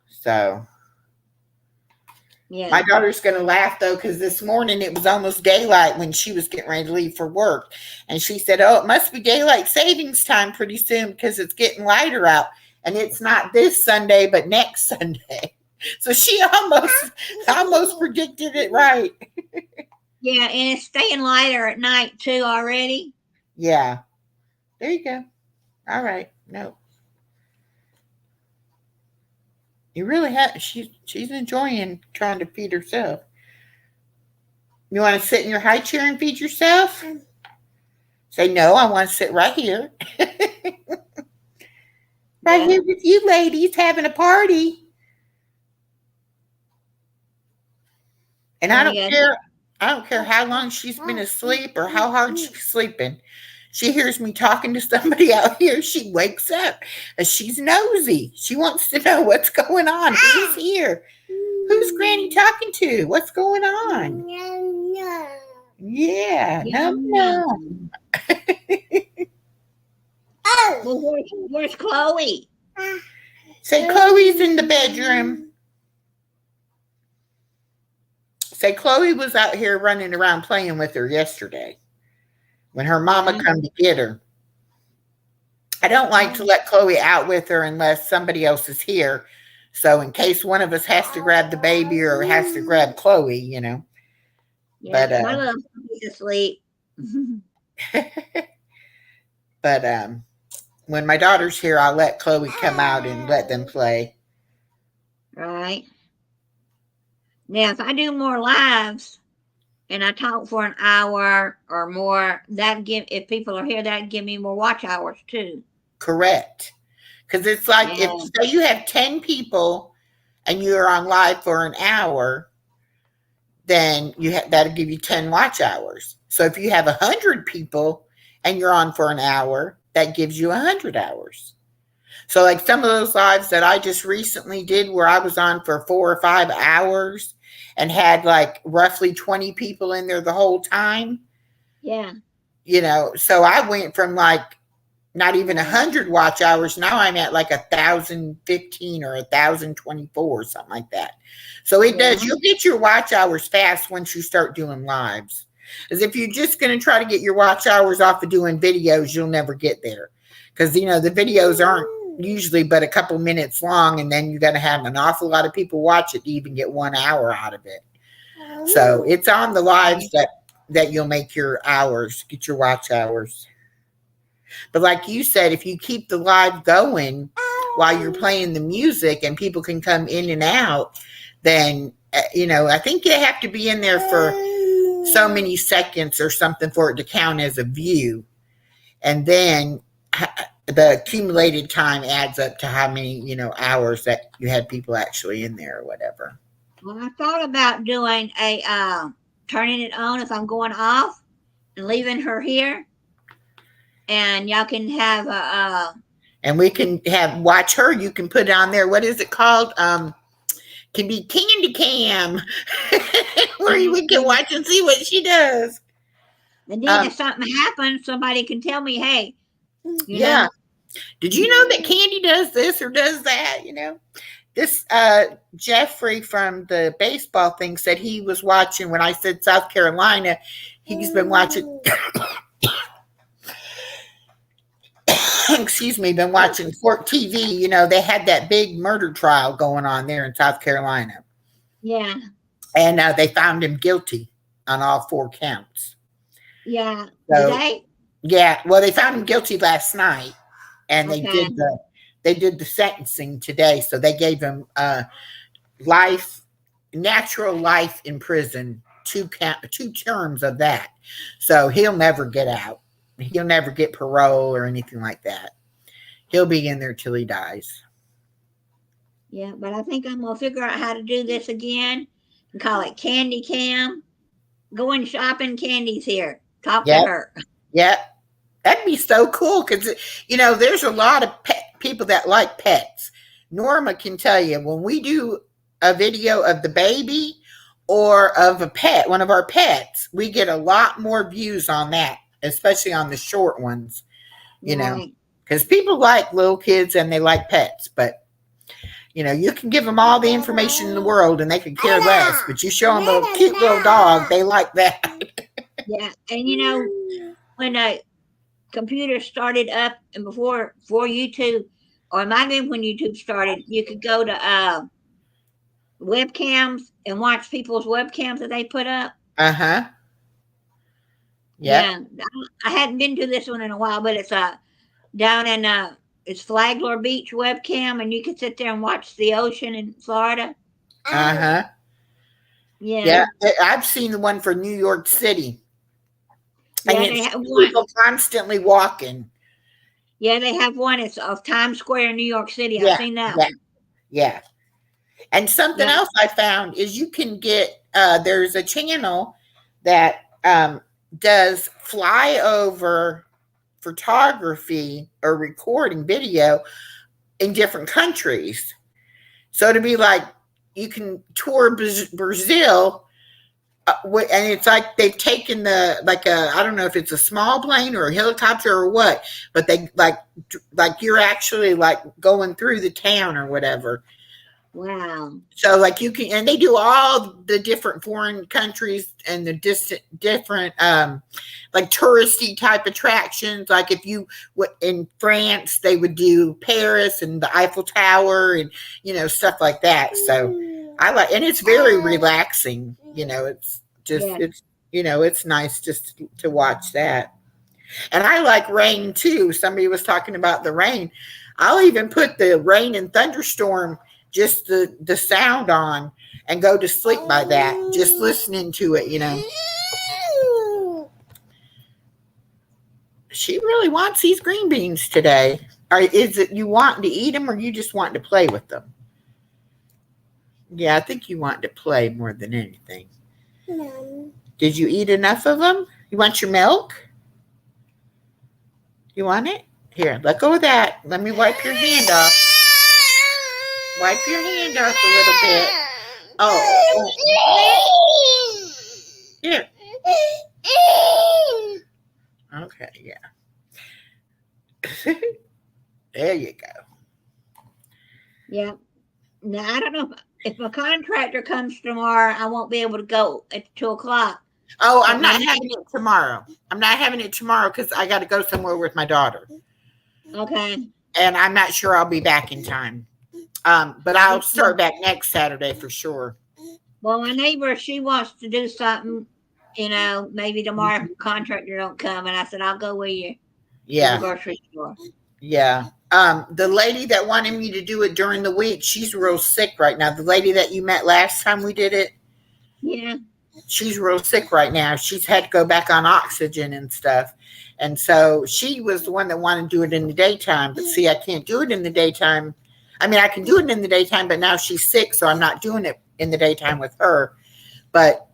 So. Yeah. My daughter's going to laugh, though, because this morning it was almost daylight when she was getting ready to leave for work. And she said, oh, it must be daylight savings time pretty soon because it's getting lighter out. And it's not this Sunday, but next Sunday. So she almost predicted it right. Yeah, and it's staying lighter at night, too, already. Yeah. There you go. All right. No. You really have. She's enjoying trying to feed herself. You want to sit in your high chair and feed yourself? Say, no, I want to sit right here. Right here with you ladies having a party. And I don't care how long she's been asleep or how hard she's sleeping. She hears me talking to somebody out here. She wakes up and she's nosy. She wants to know what's going on. Who's here? Who's Granny talking to? What's going on? Yeah. No. Well, where's Chloe? Say Chloe's in the bedroom. Say Chloe was out here running around playing with her yesterday. When her mama come to get her. I don't like to let Chloe out with her unless somebody else is here. So in case one of us has to grab the baby or has to grab Chloe, you know. Yeah, but my little baby's asleep. But when my daughter's here, I'll let Chloe come out and let them play. Right. Now, if I do more lives, and I talk for an hour or more, if people are here, that give me more watch hours too. Correct. Because it's like if And so you have 10 people and you're on live for an hour, then that'll give you 10 watch hours. So if you have 100 people and you're on for an hour, that gives you 100 hours. So like some of those lives that I just recently did where I was on for 4 or 5 hours and had like roughly 20 people in there the whole time, yeah, so I went from like not even 100 watch hours. Now I'm at like 1,015 or 1,024 or something like that. So it does. You'll get your watch hours fast once you start doing lives. As if you're just going to try to get your watch hours off of doing videos, you'll never get there. Because, the videos aren't usually but a couple minutes long, and then you got to have an awful lot of people watch it to even get 1 hour out of it. So it's on the lives that you'll make your hours, get your watch hours. But like you said, if you keep the live going while you're playing the music and people can come in and out, then, I think you have to be in there for so many seconds or something for it to count as a view. And then the accumulated time adds up to how many, hours that you had people actually in there or whatever. well, I thought about doing turning it on if I'm going off and leaving her here. And y'all can have and we can watch her. You can put it on there. What is it called? Can be Candy Cam, where we can watch and see what she does. And then if something happens, somebody can tell me, hey. Yeah. Did you know that Candy does this or does that? This Jeffrey from the baseball thing said he was watching when I said South Carolina. He's been watching. Excuse me, been watching Court TV. They had that big murder trial going on there in South Carolina. Yeah. And they found him guilty on all 4 counts. Yeah. So, today? Yeah. Well, they found him guilty last night, and they did the sentencing today. So they gave him natural life in prison, 2 terms of that. So he'll never get out. He'll never get parole or anything like that. He'll be in there till he dies. Yeah, but I think I'm going to figure out how to do this again and call it Candy Cam. Going shopping, Candy's here. Talk to her. Yeah. That'd be so cool because, there's a lot of people that like pets. Norma can tell you when we do a video of the baby or of a pet, one of our pets, we get a lot more views on that. Especially on the short ones, because people like little kids and they like pets, but you can give them all the information in the world and they could care less, but you show them a cute little dog, they like that. Yeah. And when a computer started up and before YouTube, or it might have been when YouTube started, you could go to webcams and watch people's webcams that they put up. Yeah, I hadn't been to this one in a while, but it's down in it's Flagler Beach webcam, and you can sit there and watch the ocean in Florida. Yeah, I've seen the one for New York City. Yeah, and they have people constantly walking. Yeah, they have one. It's of Times Square in New York City. I've seen that one. Yeah. And something else I found is you can get there's a channel that does flyover photography or recording video in different countries. So to be like, you can tour Brazil, and it's like they've taken I don't know if it's a small plane or a helicopter or what, but they like you're actually like going through the town or whatever. Wow. So like you can, and they do all the different foreign countries and the different like touristy type attractions. Like if you in France, they would do Paris and the Eiffel Tower and stuff like that. So I like, and it's very relaxing. It's just it's nice just to watch that. And I like rain too. Somebody was talking about the rain. I'll even put the rain and thunderstorm, just the sound on, and go to sleep by that, just listening to it, She really wants these green beans today. Is it you wanting to eat them or you just wanting to play with them? Yeah, I think you want to play more than anything. No. Did you eat enough of them? You want your milk? You want it? Here, let go of that. Let me wipe your hand off. Wipe your hand off a little bit. Oh. Here. Okay, yeah. There you go. Yeah. Now, I don't know if my contractor comes tomorrow, I won't be able to go at 2:00. Oh, I'm not having it tomorrow. I'm not having it tomorrow because I got to go somewhere with my daughter. Okay. And I'm not sure I'll be back in time. But I'll start back next Saturday for sure. Well, my neighbor, she wants to do something, maybe tomorrow if the contractor don't come. And I said, I'll go with you to the Yeah. grocery store. Yeah. The lady that wanted me to do it during the week, she's real sick right now. The lady that you met last time we did it, Yeah. she's real sick right now. She's had to go back on oxygen and stuff. And so she was the one that wanted to do it in the daytime. But see, I can't do it in the daytime. I mean, I can do it in the daytime, but now she's sick, so I'm not doing it in the daytime with her. But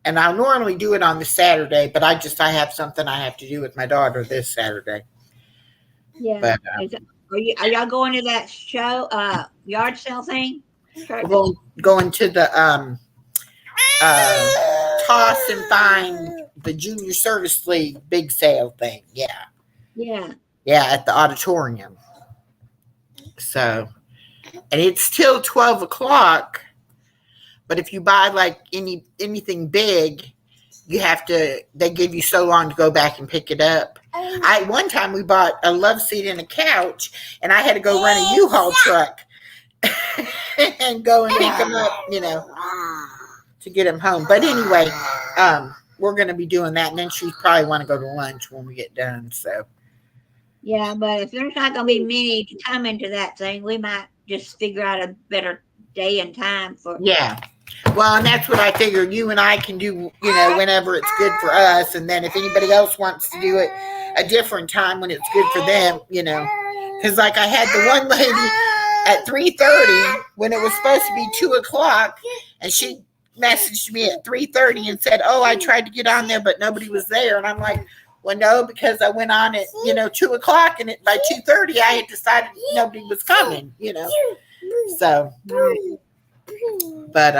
and I'll normally do it on the Saturday, but I have something I have to do with my daughter this Saturday. Yeah. But Are y'all going to that show, yard sale thing? we're going to the toss and find the Junior Service League big sale thing. Yeah. Yeah. Yeah, at the auditorium. So, and it's till 12:00. But if you buy like anything big, they give you so long to go back and pick it up. One time we bought a love seat and a couch, and I had to go rent a U-Haul truck and go and pick them up, to get them home. But anyway, we're going to be doing that, and then she probably want to go to lunch when we get done. So. Yeah, but if there's not going to be many to come into that thing, we might just figure out a better day and time for. Yeah. Well, and that's what I figured. You and I can do, whenever it's good for us. And then if anybody else wants to do it a different time when it's good for them, because like I had the one lady at 3:30 when it was supposed to be 2:00, and she messaged me at 3:30 and said, "Oh, I tried to get on there, but nobody was there." And I'm like, well, no, because I went on at 2:00, and by 2:30 I had decided nobody was coming. So, but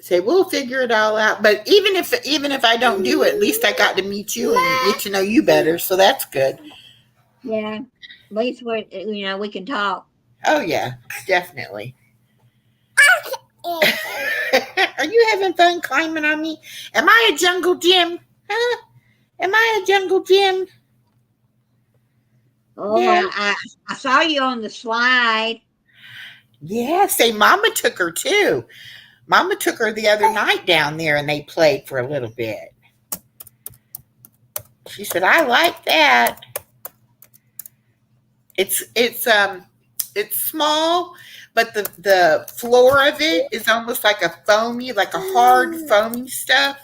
say we'll figure it all out. But even if I don't do it, at least I got to meet you and get to know you better. So that's good. Yeah, at least we can talk. Oh yeah, definitely. Are you having fun climbing on me? Am I a jungle gym? Huh? Am I a jungle gym? Oh, yeah. I saw you on the slide. Yeah, say Mama took her too. Mama took her the other night down there and they played for a little bit. She said, I like that. It's small, but the floor of it is almost like a hard foamy stuff.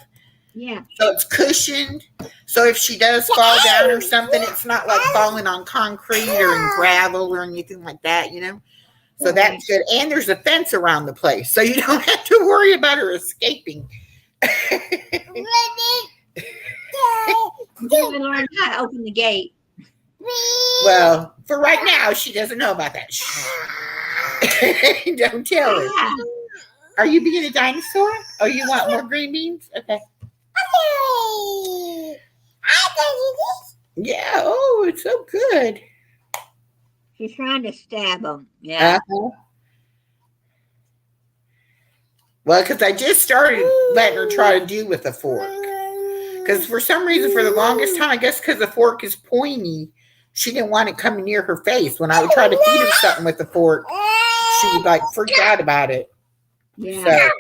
Yeah. So it's cushioned. So if she does fall down or something, it's not like falling on concrete or in gravel or anything like that, So that's good. And there's a fence around the place, so you don't have to worry about her escaping. You haven't learned how to open the gate. Well, for right now, she doesn't know about that. Don't tell her. Yeah. Are you being a dinosaur? Oh, you want more green beans? Okay. Yeah. Oh, it's so good. She's trying to stab him. Yeah. Uh-huh. Well, because I just started letting her try to do with a fork. Because for some reason, for the longest time, I guess because the fork is pointy, she didn't want it coming near her face. When I would try to feed her something with the fork, she would freak out about it. Yeah. So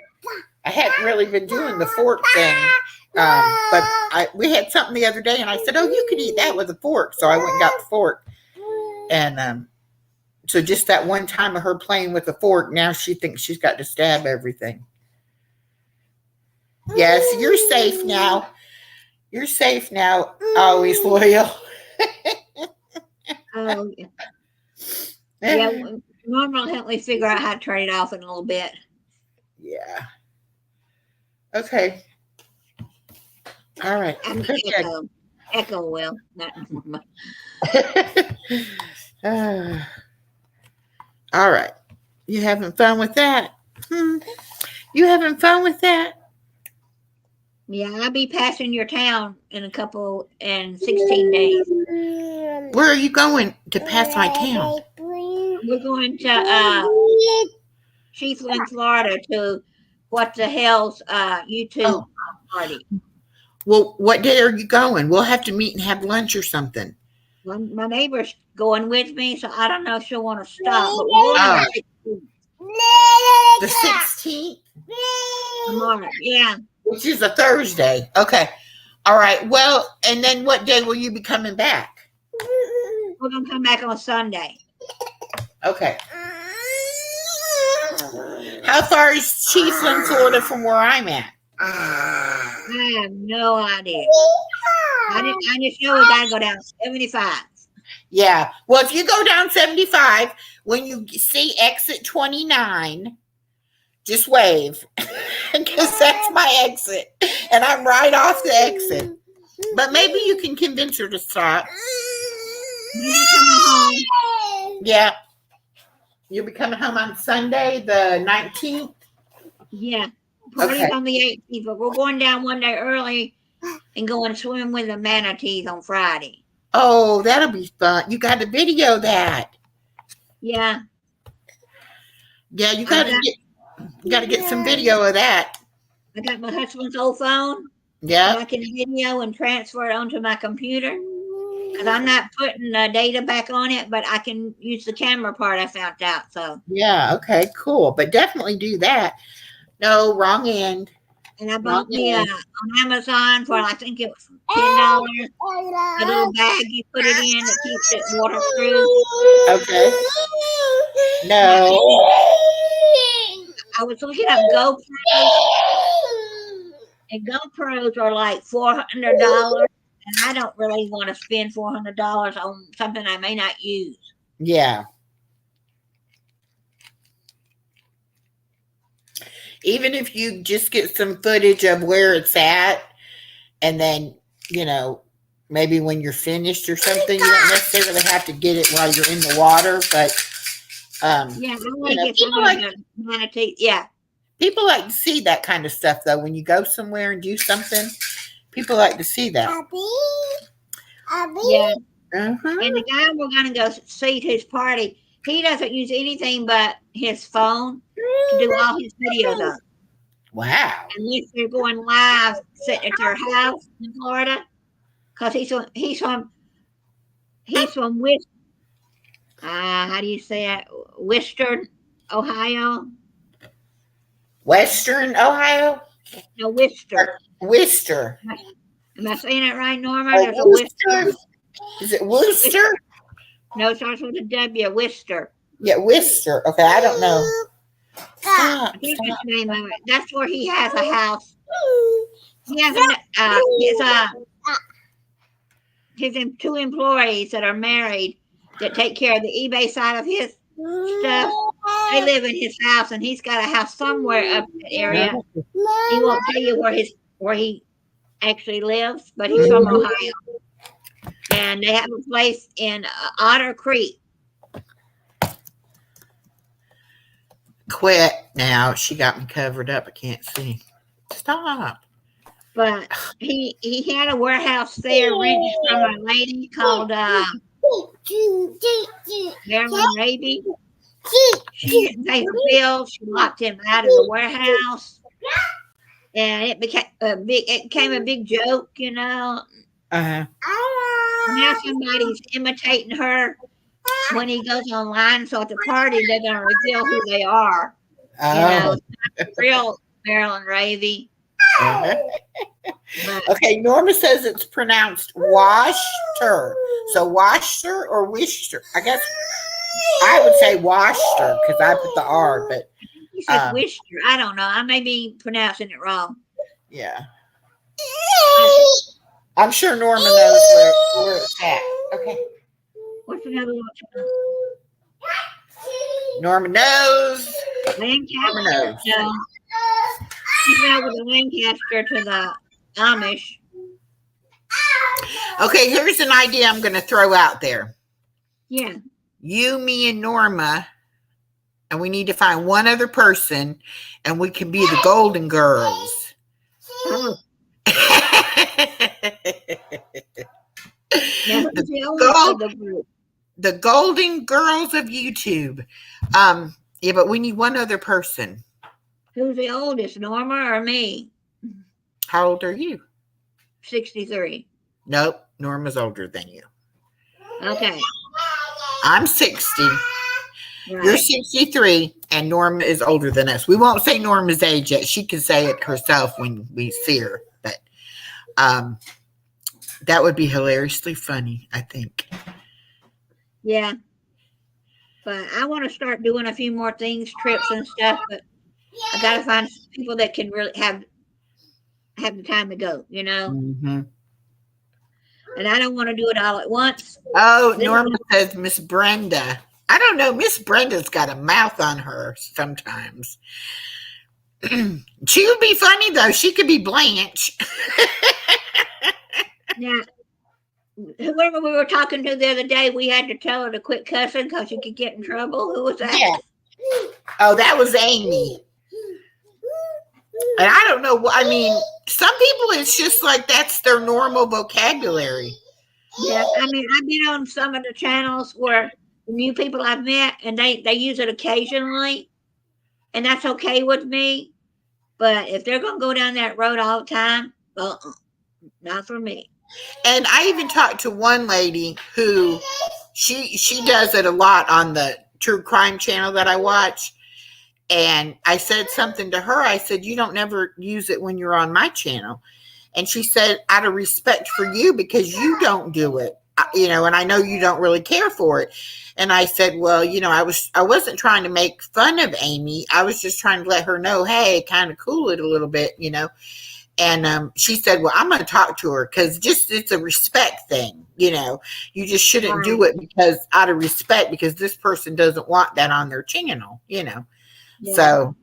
I hadn't really been doing the fork thing. But we had something the other day, and I said, "Oh, you could eat that with a fork." So I went and got the fork, and so just that one time of her playing with the fork, now she thinks she's got to stab everything. Yes, you're safe now. You're safe now, always loyal. Oh, yeah. Yeah, Mom will help me figure out how to turn it off in a little bit. Yeah. Okay. All right. I'm Good. echo will. Not, All right. You having fun with that? You having fun with that? yeah, I'll be passing your town in 16 days. Where are you going to pass my town? We're going to Chiefland, Florida to What the Hell's YouTube party. Well, what day are you going? We'll have to meet and have lunch or something. My neighbor's going with me, so I don't know if she'll want to stop. But we're going the 16th? tomorrow. Yeah. Which is a Thursday. Okay. All right. Well, and then what day will you be coming back? We're going to come back on Sunday. Okay. How far is Chiefland, Florida from where I'm at? I have no idea. I just know we got to go down 75. Yeah. Well, if you go down 75, when you see exit 29, just wave. Because that's my exit. And I'm right off the exit. But maybe you can convince her to stop. Maybe coming home. Yeah. You'll be coming home on Sunday, the 19th? Yeah. Party's Okay. on the 18th, but we're going down one day early and going to swim with the manatees on Friday. Oh, that'll be fun. You got to video that. Yeah. Yeah, you got to get some video of that. I got my husband's old phone. Yeah. So I can video and transfer it onto my computer. Because I'm not putting the data back on it, but I can use the camera part I found out. So Yeah. Okay. Cool. But definitely do that. No, wrong end. and I bought me on Amazon for I think it was $10. A little bag you put it in that keeps it waterproof. Okay. No. I was looking up GoPros, and GoPros are like $400, and I don't really want to spend $400 on something I may not use. Yeah. Even if you just get some footage of where it's at, and then, maybe when you're finished or something, you don't necessarily have to get it while you're in the water, but yeah, I want to get some of the manatee. Yeah. People like to see that kind of stuff, though. When you go somewhere and do something, people like to see that. Yeah. Uh-huh. And the guy we're going to go see to his party, he doesn't use anything but his phone to do all his videos on. Wow. Unless they're going live, sitting at their house in Florida, because he's from how do you say it? Western Ohio. Western Ohio? No, Worcester. Worcester. Am I saying it right, Norma? Oh, There's a Worcester. Is it Worcester? No, it starts with a W. Worcester. Yeah, Worcester. Okay, I don't know. I think that's the name of it. That's where he has a house. He has his two employees that are married that take care of the eBay side of his stuff. They live in his house, and he's got a house somewhere up in the area. He won't tell you where he actually lives, but he's from Ohio. And they have a place in Otter Creek. Quit now. She got me covered up. I can't see. Stop. But he had a warehouse there rented from a lady called Marilyn Raby. She didn't pay her bills. She locked him out of the warehouse, and it became a big joke, Uh-huh. Now somebody's imitating her when he goes online. So at the party, they're going to reveal who they are. Oh. It's not the real Marilyn Raby. Uh-huh. But Okay, Norma says it's pronounced Washter. So Washter or Wishter? I guess I would say Washter because I put the R, but he says Worcester. I don't know. I may be pronouncing it wrong. yeah. I'm sure Norma knows where it's at. Okay. What's another one? Norma knows. Lancaster. knows. No. She's out with the Lancaster to the Amish. Okay, here's an idea I'm going to throw out there. Yeah. You, me, and Norma, and we need to find one other person, and we can be the Golden Girls. Oh. Now, who's the oldest of the group? The Golden Girls of YouTube. Yeah, but we need one other person. Who's the oldest, Norma or me? How old are you? 63. Nope, Norma's older than you. Okay. I'm 60. Right. You're 63, and Norma is older than us. We won't say Norma's age yet. She can say it herself when we see her. But that would be hilariously funny, I think. Yeah. But I want to start doing a few more things, trips and stuff, but I got to find people that can really have the time to go, you know? Mm-hmm. And I don't want to do it all at once. Oh, Norma says Miss Brenda. I don't know. Miss Brenda's got a mouth on her sometimes. She would be funny, though. She could be Blanche. Yeah. Whoever we were talking to the other day, we had to tell her to quit cussing because she could get in trouble. Who was that? Yeah. Oh, that was Amy. And I don't know. I mean, some people, it's just like that's their normal vocabulary. Yeah. I mean, I've been on some of the channels where new people I've met and they use it occasionally. And that's okay with me. But if they're going to go down that road all the time, not for me. And I even talked to one lady who she does it a lot on the true crime channel that I watch. And I said something to her. I said, you don't never use it when you're on my channel. And she said, out of respect for you, because you don't do it, you know, and I know you don't really care for it. And I said, well, you know, I wasn't trying to make fun of Amy. I was just trying to let her know, hey, kind of cool it a little bit, you know. And she said, well, I'm going to talk to her because it's a respect thing. You know, you just shouldn't do it because out of respect, because this person doesn't want that on their channel, you know. Yeah. So,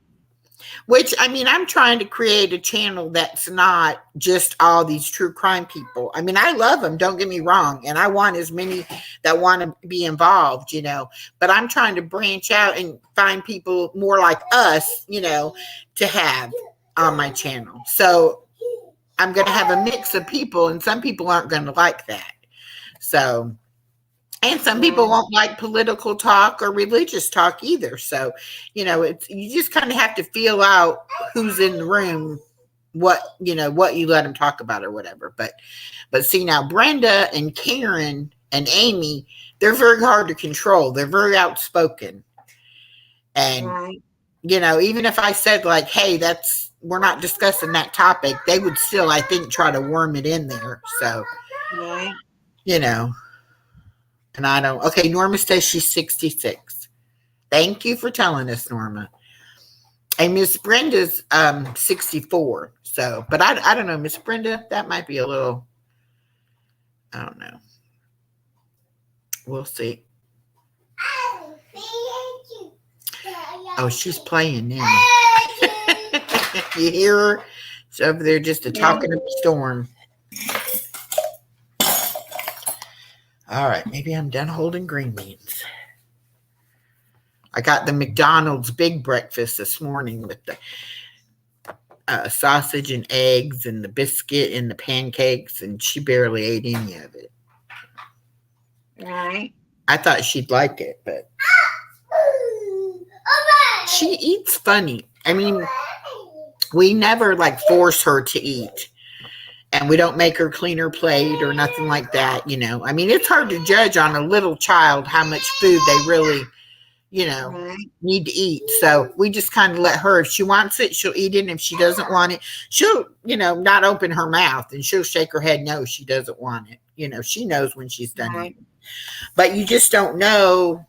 which, I mean, I'm trying to create a channel that's not just all these true crime people. I mean, I love them, don't get me wrong. And I want as many that want to be involved, you know, but I'm trying to branch out and find people more like us, you know, to have on my channel. So I'm going to have a mix of people, and some people aren't going to like that. So, and some people won't like political talk or religious talk either. So, you know, you just kind of have to feel out who's in the room, what you let them talk about or whatever. But see, now Brenda and Karen and Amy, they're very hard to control. They're very outspoken. And, you know, even if I said like, hey, we're not discussing that topic, they would still, I think, try to worm it in there. So, you know, and I don't. Okay, Norma says she's 66. Thank you for telling us, Norma. And Miss Brenda's 64. So, but I don't know, Miss Brenda, that might be a little, I don't know. We'll see. Oh, she's playing now. You hear her? She's over there just talking up a storm. All right, maybe I'm done holding green beans. I got the McDonald's big breakfast this morning with the sausage and eggs and the biscuit and the pancakes, and she barely ate any of it. Right. I thought she'd like it, but she eats funny. I mean, we never like force her to eat. And we don't make her clean her plate or nothing like that, you know. I mean, it's hard to judge on a little child how much food they really, you know, need to eat. So we just kind of let her, if she wants it, she'll eat it. And if she doesn't want it, she'll, you know, not open her mouth, and she'll shake her head. No, she doesn't want it. You know, she knows when she's done eating. But you just don't know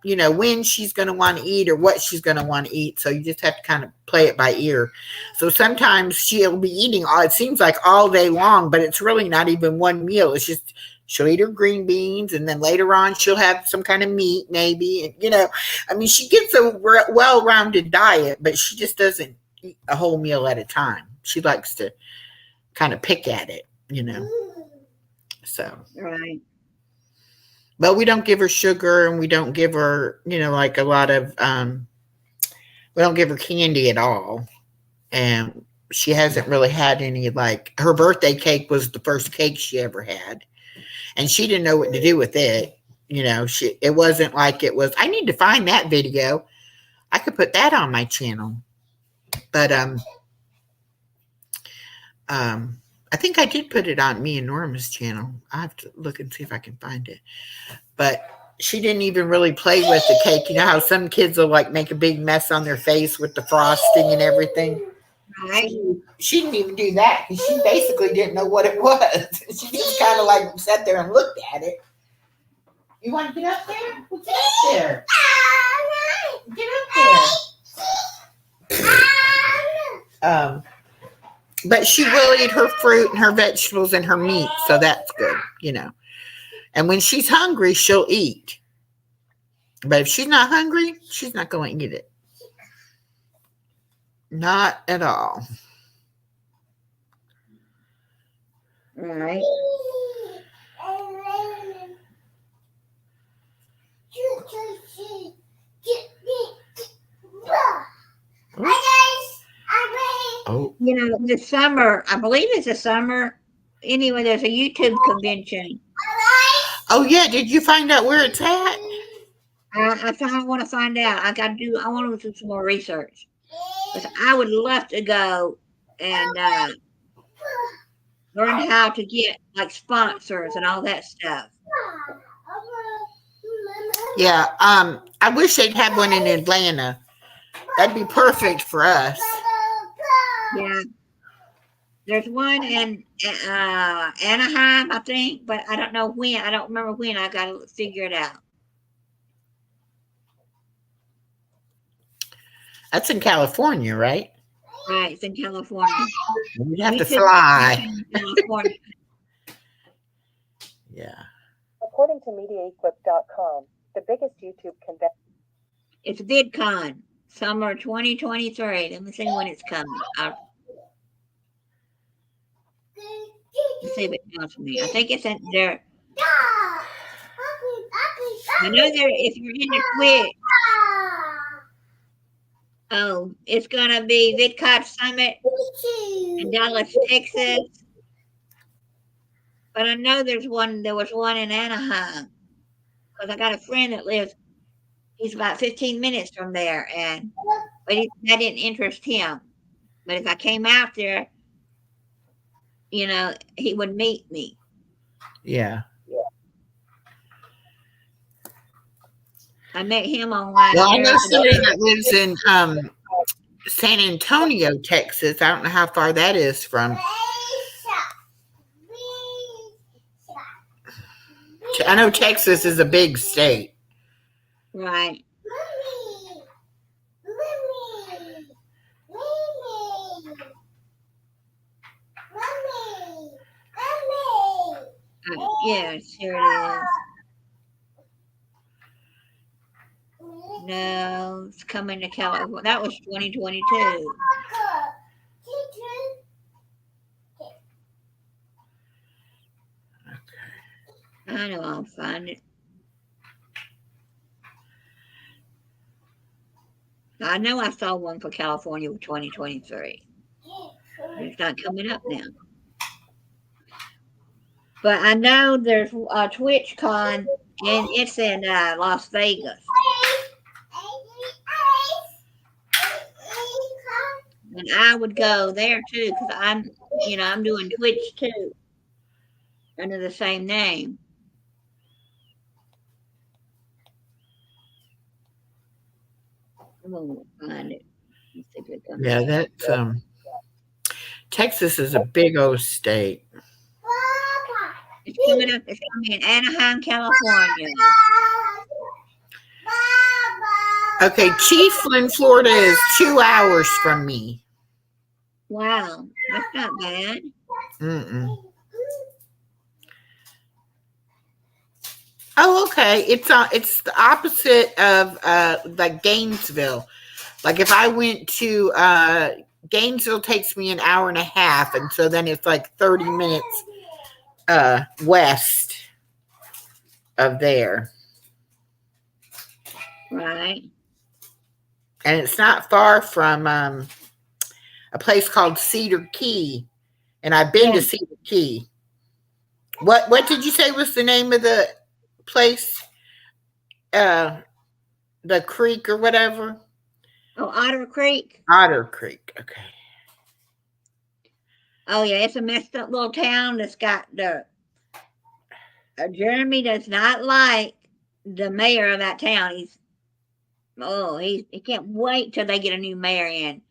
when she's going to want to eat or what she's going to want to eat. So you just have to kind of play it by ear. So sometimes she'll be eating it seems like all day long, but it's really not even one meal. It's just she'll eat her green beans, and then later on she'll have some kind of meat maybe. And, she gets a well-rounded diet, but she just doesn't eat a whole meal at a time. She likes to kind of pick at it, So. Right. But we don't give her sugar, and we don't give her, like a lot of, we don't give her candy at all. And she hasn't really had any, like, her birthday cake was the first cake she ever had. And she didn't know what to do with it. It wasn't like it was, I need to find that video. I could put that on my channel. But, I think I did put it on me and Norma's channel. I have to look and see if I can find it. But she didn't even really play with the cake. You know how some kids will like make a big mess on their face with the frosting and everything? Right. She didn't even do that because she basically didn't know what it was. She just kind of like sat there and looked at it. You want to get up there? Well, get up there. Get up there. But she will eat her fruit and her vegetables and her meat, so that's good, And when she's hungry, she'll eat. But if she's not hungry, she's not going to eat it. Not at all. Right. Oh. This summer, I believe it's a summer. Anyway, there's a YouTube convention. Oh, yeah. Did you find out where it's at? I want to find out. I want to do some more research. But I would love to go and learn how to get like sponsors and all that stuff. Yeah. I wish they'd have one in Atlanta. That'd be perfect for us. Yeah. There's one in Anaheim, I think, but I don't know when. I don't remember when. I got to figure it out. That's in California, right? Right, it's in California. You'd have to fly. California. Yeah. According to MediaEquip.com, the biggest YouTube convention. It's VidCon, summer 2023. Let me see when it's coming. Let's see if it tells me. I think it's in there. I know if you're into Twitch. Oh, it's gonna be VidCon Summit in Dallas, Texas. But I know there was one in Anaheim. Because I got a friend that he's about 15 minutes from there, but that didn't interest him. But if I came out there, he would meet me. Yeah. I met him online. Well, I know somebody that lives in San Antonio, Texas. I don't know how far that is from. I know Texas is a big state. Right. Yes, here it is. No, it's coming to California. That was 2022. I know I'll find it. I know I saw one for California for 2023. It's not coming up now. But I know there's a TwitchCon, and it's in Las Vegas. And I would go there too, because I'm doing Twitch too, under the same name. I'm gonna find it. Let's see if it comes Yeah, up. that's Texas is a big old state. It's coming up. It's coming in Anaheim, California. Okay, Chiefland, Florida is 2 hours from me. Wow, that's not bad. Mm-mm. Oh, okay. It's the opposite of like Gainesville. Like if I went to Gainesville takes me an hour and a half, and so then it's like 30 minutes west of there. Right. And it's not far from a place called Cedar Key. And I've been Yeah. to Cedar Key. What did you say was the name of the place? The creek or whatever? Oh, Otter Creek. Otter Creek. Okay. Oh yeah, it's a messed up little town that's got the. Jeremy does not like the mayor of that town. He can't wait till they get a new mayor in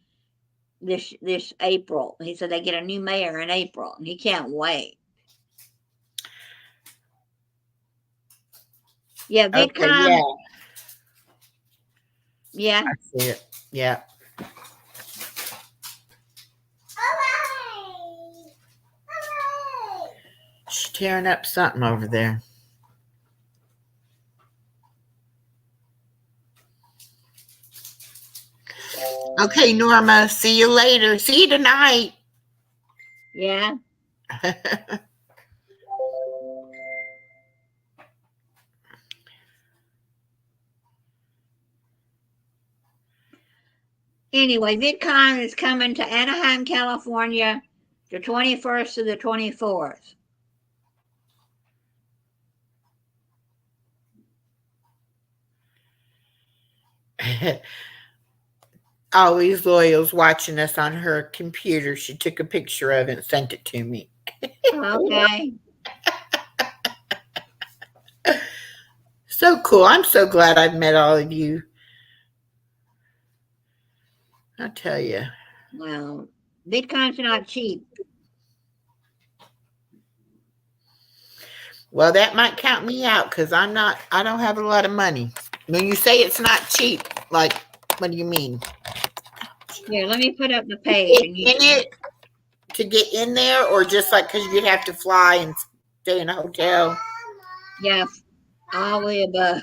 this April. He said they get a new mayor in April, and he can't wait. Yeah, Okay, VidCon. yeah. Yeah. I see it. Yeah. She's tearing up something over there. Okay, Norma. See you later. See you tonight. Yeah. Anyway, VidCon is coming to Anaheim, California, the 21st to the 24th. Always Loyal's watching us on her computer. She took a picture of it and sent it to me. Okay. So cool. I'm so glad I've met all of you. I'll tell you. Well, VidCon's not cheap. Well, that might count me out because I don't have a lot of money. When you say it's not cheap, like, what do you mean? Here, let me put up the page. And you In it to get in there, or just like because you'd have to fly and stay in a hotel? Yeah, all the above.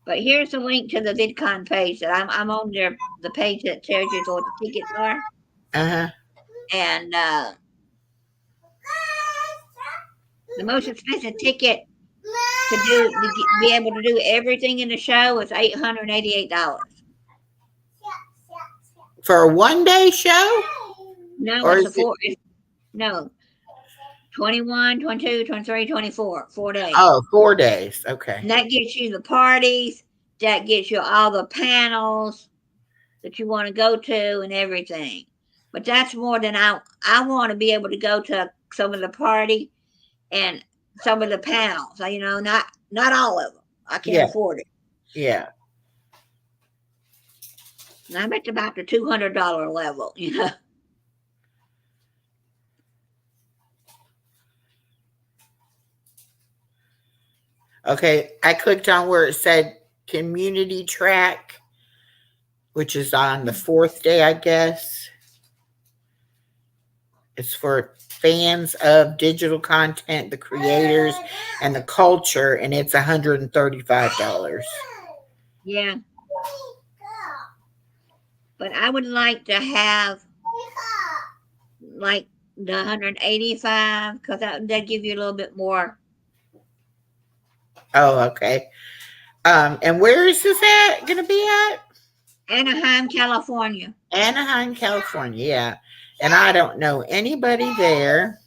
But here's the link to the VidCon page that I'm on there. The page that tells you what the tickets are, Uh-huh. and the most expensive ticket to be able to do everything in the show is $888. For a 1-day show? No, Or it's a is it- four. No, 21, 22, 23, 24, 4 days. Oh, 4 days. Okay. And that gets you the parties. That gets you all the panels that you want to go to and everything. But that's more than I want to be able to go to some of the party and some of the panels. You know, not all of them. I can't Yeah. afford it. Yeah. And I'm at about the $200 level, you know. Okay. I clicked on where it said community track, which is on the 4th day, I guess. It's for fans of digital content, the creators, and the culture, and it's $135. Yeah. But I would like to have like the 185 because that'd give you a little bit more. Oh, okay. And where is this going to be at? Anaheim, California. Anaheim, California. Yeah. And I don't know anybody there.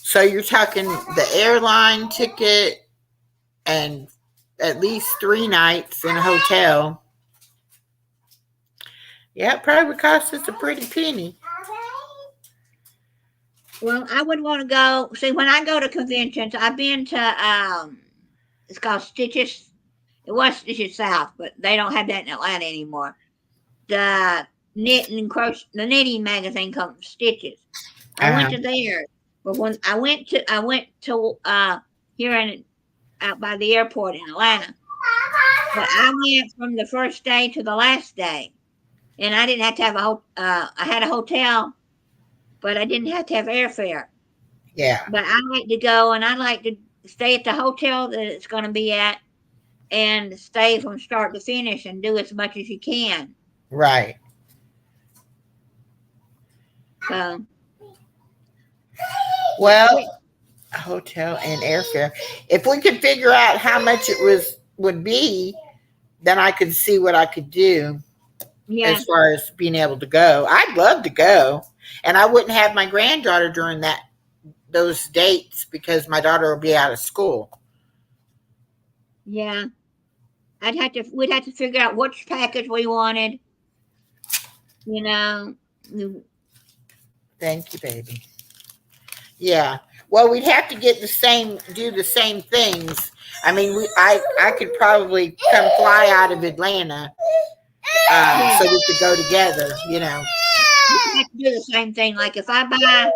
So you're talking the airline ticket and at least 3 nights in a hotel. Yeah, it probably would cost us a pretty penny. Well, I would want to go. See, when I go to conventions, I've been to, it's called Stitches. It was Stitches South, but they don't have that in Atlanta anymore. The the knitting magazine called Stitches. I went to theirs, but when I went to here out by the airport in Atlanta. But I went from the first day to the last day, and I didn't have to have I had a hotel, but I didn't have to have airfare. Yeah. But I like to go, and I like to stay at the hotel that it's going to be at, and stay from start to finish, and do as much as you can. Right. So, Well, a hotel and airfare. If we could figure out how much it would be, then I could see what I could do yeah, as far as being able to go. I'd love to go, and I wouldn't have my granddaughter during those dates because my daughter will be out of school. yeah. We'd have to figure out which package we wanted. You know, Thank you, baby. Yeah. Well, we'd have to do the same things. I mean, I could probably come fly out of Atlanta, so we could go together. You know. we have to do the same thing. Like if I buy,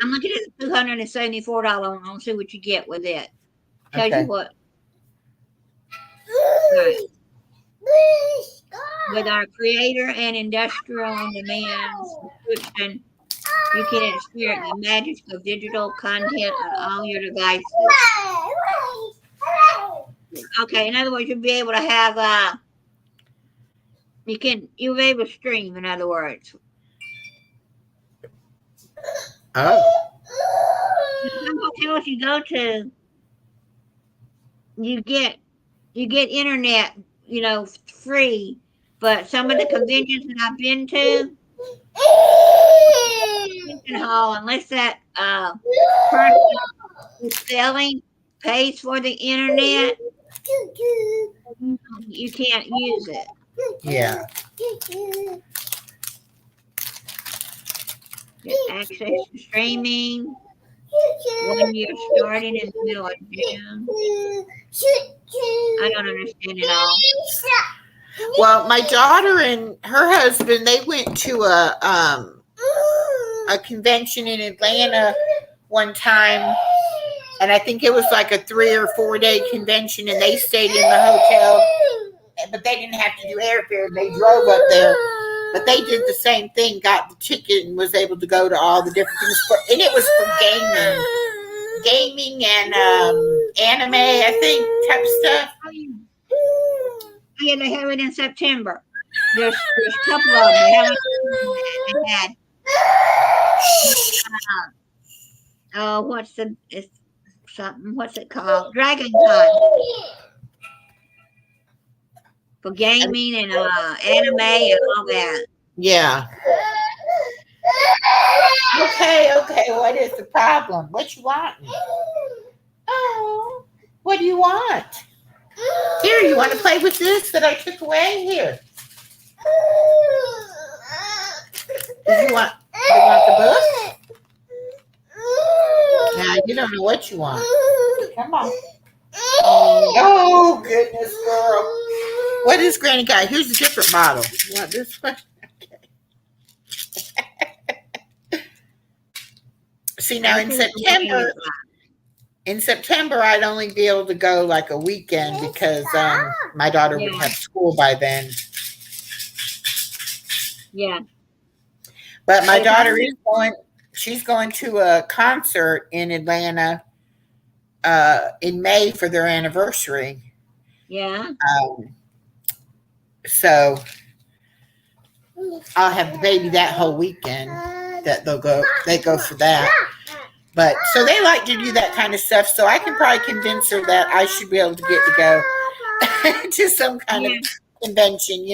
I'm looking at the $274 one. I'll see what you get with it. Tells Okay. you what. Right. With our creator and industrial on demand subscription, you can experience the magic of digital content on all your devices. Okay, in other words, you'll be able to have you'll be able to stream, in other words. Oh. Some hotels you go to, you get internet, free. But some of the conventions that I've been to, convention hall, unless that person who's selling pays for the internet, you can't use it. Yeah. Get access to streaming. 1 year starting in the middle of June. I don't understand it all. Well, my daughter and her husband, they went to a convention in Atlanta one time, and I think it was like a 3 or 4 day convention, and they stayed in the hotel, but they didn't have to do airfare. They drove up there, but they did the same thing, got the ticket, and was able to go to all the different things. And it was for gaming and anime, I think, type of stuff. Yeah, they have it in September. There's a couple of them. They haven't had. What's it called? Dragon Con. For gaming and anime and all that. Yeah. Okay. What is the problem? What you want? Oh, what do you want? Here, you want to play with this that I took away? Here. Do you want the book? Yeah, you don't know what you want. Come on. Oh, goodness, girl. What is Granny got? Here's a different model. You want this one? Okay. See, now in September, I'd only be able to go like a weekend because my daughter would have school by then. Yeah. But my daughter is she's going to a concert in Atlanta in May for their anniversary. Yeah. So I'll have the baby that whole weekend that they go for that. But so they like to do that kind of stuff. So I can probably convince her that I should be able to get to go to some kind of convention,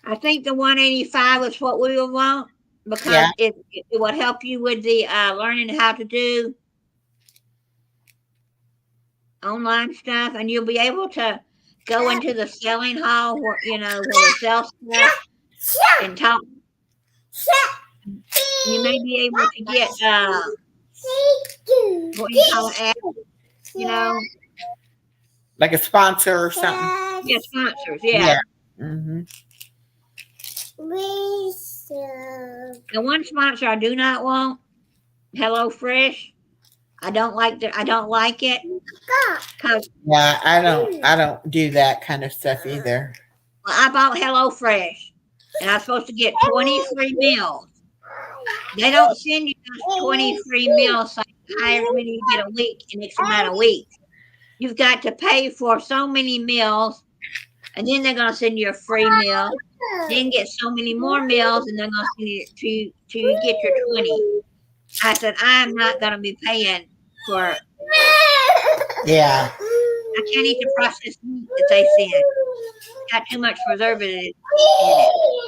I think the 185 is what we will want because it will help you with the learning how to do online stuff, and you'll be able to go into the selling hall where where they sell stuff and talk. You may be able to get what you call ads, like a sponsor or something. Yeah, sponsors. Yeah. Mm-hmm. The one sponsor I do not want, HelloFresh. I don't like it because Yeah, I don't do that kind of stuff either. I bought HelloFresh and I'm supposed to get 20 free meals. They don't send you those 20 free meals so however many you get a week in X amount of weeks. You've got to pay for so many meals, and then they're going to send you a free meal. Then get so many more meals, and they're going to send you to get your 20. I said, I'm not going to be paying for. Yeah. I can't eat the processed meat that they send. It's got too much preservative in it.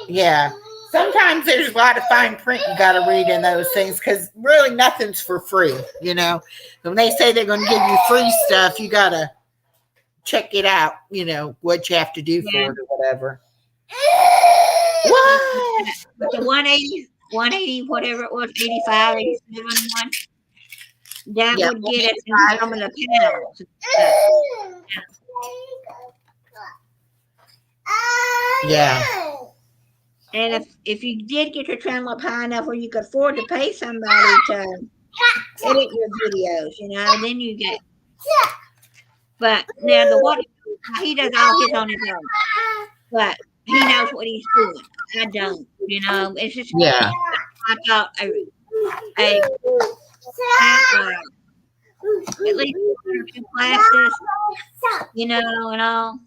Yeah. Sometimes there's a lot of fine print you got to read in those things because really nothing's for free, you know. When they say they're going to give you free stuff, you got to check it out, you know, what you have to do for it or whatever. What? But the 180, whatever it was, 85, 87 one, that would get us in some of the panels. Yeah. And if you did get your channel up high enough where you could afford to pay somebody to edit your videos, you know, then you get. But now he does all his on his own, but he knows what he's doing. I don't, you know. It's just I thought at least 1 or 2 classes, you know, and all.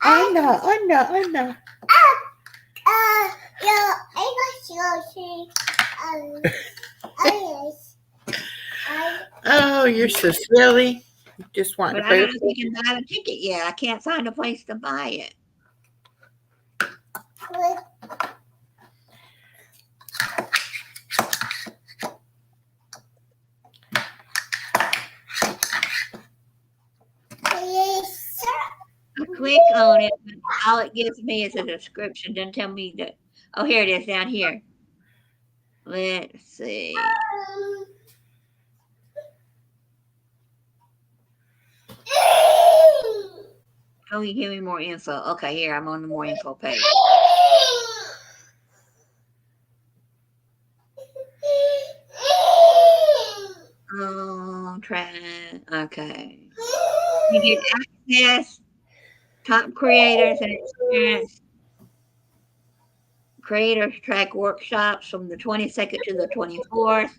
I know. Oh, you're so silly. You just want But to I pay. don't know if you can buy the ticket yet. I can't find a place to buy it. I click on it, but all it gives me is a description. Doesn't tell me that. Oh, here it is down here. Let's see. Oh, you give me more info. Okay, here I'm on the more info page. Oh, okay. You get access, top creators and experience. Creators track workshops from the 22nd to the 24th.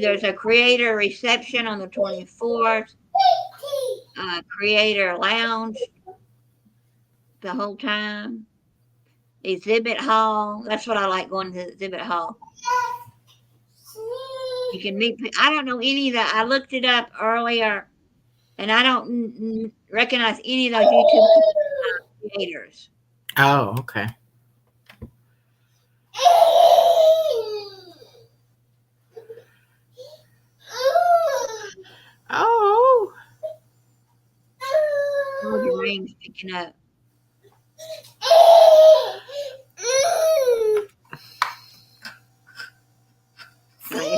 There's a creator reception on the 24th. Creator lounge the whole time. Exhibit hall. That's what I like, going to the exhibit hall. You can meet. I don't know any of that. I looked it up earlier, and I don't recognize any of those YouTube creators. Oh, okay. Oh. Oh, the rain's picking up.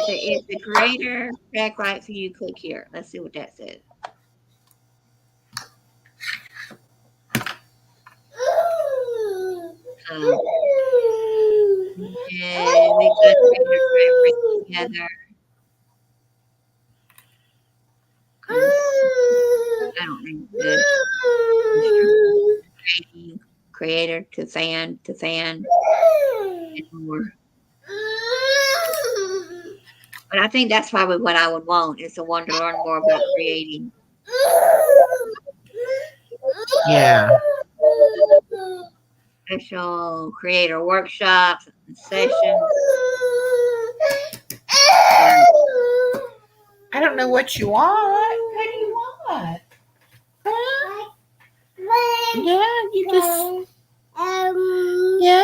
If the creator track right for you, click here. Let's see what that says. Yeah, we got creator track together. I don't think good. Creator to fan and more. But I think that's probably what I would want, is to want to learn more about creating. Yeah. Special creator workshops and sessions. I don't know what you want. What do you want? Huh?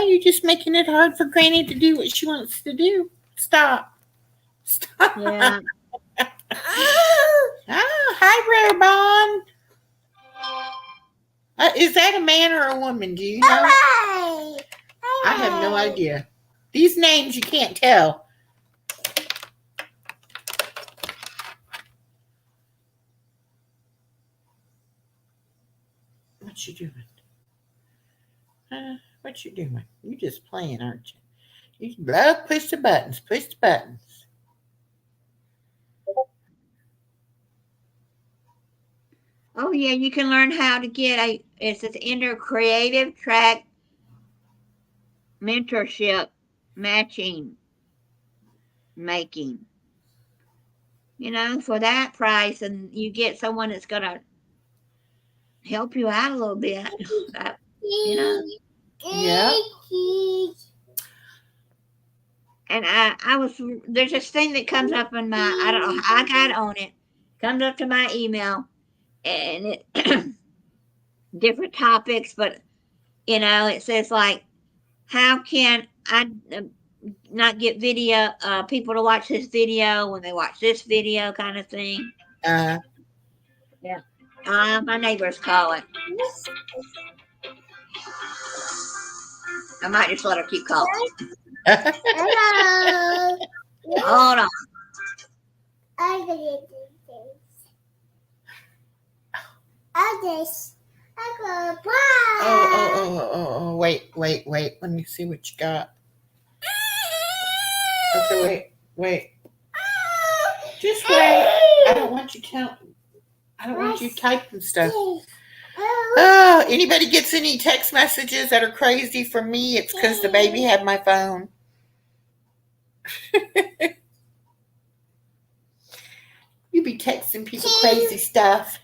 You're just making it hard for Granny to do what she wants to do. Stop. Yeah. Oh, hi, Rare Bond. Is that a man or a woman? Do you know? I have no idea. These names you can't tell. What you doing? What you doing? You just playing, aren't you? You love push the buttons. Push the buttons. Oh yeah, you can learn how to get it's this Inner Creative Track mentorship matching making. For that price, and you get someone that's gonna help you out a little bit. You know. Yeah. And there's this thing that comes up in my, I don't know how I got on it, comes up to my email, and it different topics, but it says like, how can I not get people to watch this video when they watch this video, kind of thing. Yeah. My neighbors call it. I might just let her keep calling. Hello. Hold on. I'm gonna do this. I'm gonna play. Oh, wait. Let me see what you got. Okay, wait. Just wait. I don't want you typing stuff. Oh, anybody gets any text messages that are crazy from me, it's because the baby had my phone. You be texting people crazy stuff.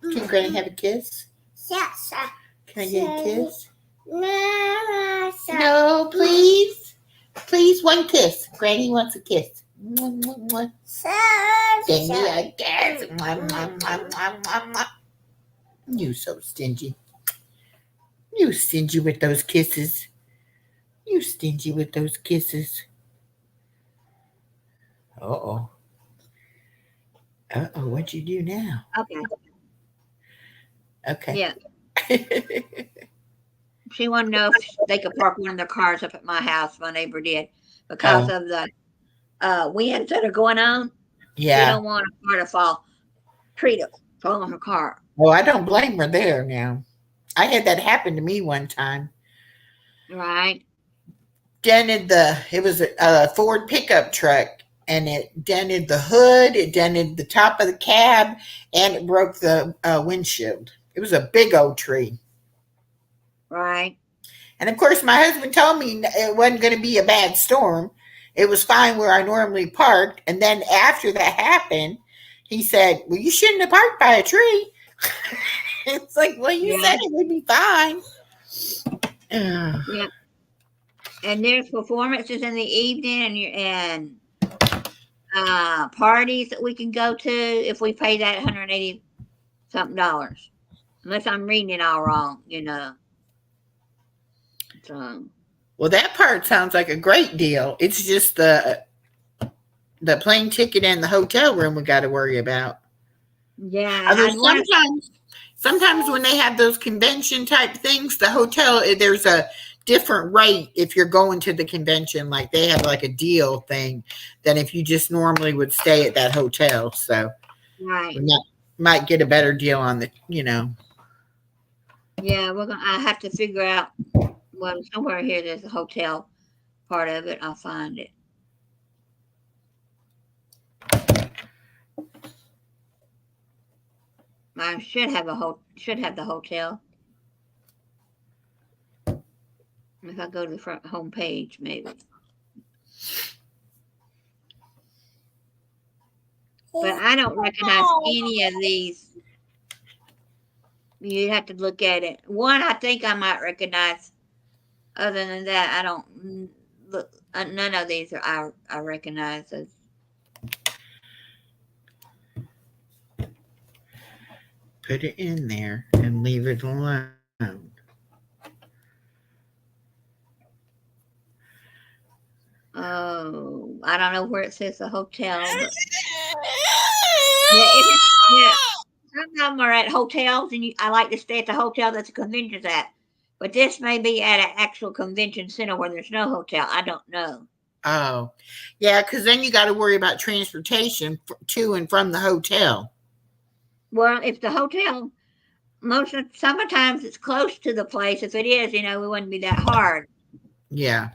Can Granny have a kiss? Can I get a kiss? No, please. Please, one kiss. Granny wants a kiss. Give me a kiss. You so stingy. You stingy with those kisses. Uh-oh, what'd you do now? Okay. Yeah. She wanted to know if they could park one of their cars up at my house. My neighbor did, because of the winds that are going on. Yeah. She don't want a car to fall on her car. Well, I don't blame her there now. I had that happen to me one time. Right. It was a Ford pickup truck, and it dented the hood, it dented the top of the cab, and it broke the windshield. It was a big old tree. Right. And of course, my husband told me it wasn't going to be a bad storm. It was fine where I normally parked. And then after that happened, he said, well, you shouldn't have parked by a tree. It's like, well, you said it would be fine. Yeah. And there's performances in the evening and parties that we can go to if we pay that $180 something. Unless I'm reading it all wrong, So. Well, that part sounds like a great deal. It's just the plane ticket and the hotel room we got to worry about. Yeah. Sometimes when they have those convention type things, the hotel, there's a different rate if you're going to the convention. Like they have like a deal thing than if you just normally would stay at that hotel. So right. We might get a better deal on the, Yeah, I have to figure out. Well, somewhere here there's a hotel part of it. I'll find it. I should have the hotel. If I go to the front home page, maybe. But I don't recognize any of these. You'd have to look at it. One, I think I might recognize. Other than that, I don't look. None of these I recognize as. Put it in there and leave it alone. Oh, I don't know where it says the hotel. But some of them are at hotels, and I like to stay at the hotel that the convention's at. But this may be at an actual convention center where there's no hotel. I don't know. Oh, yeah, because then you got to worry about transportation to and from the hotel. Well, if the hotel, sometimes it's close to the place. If it is, it wouldn't be that hard. Yeah.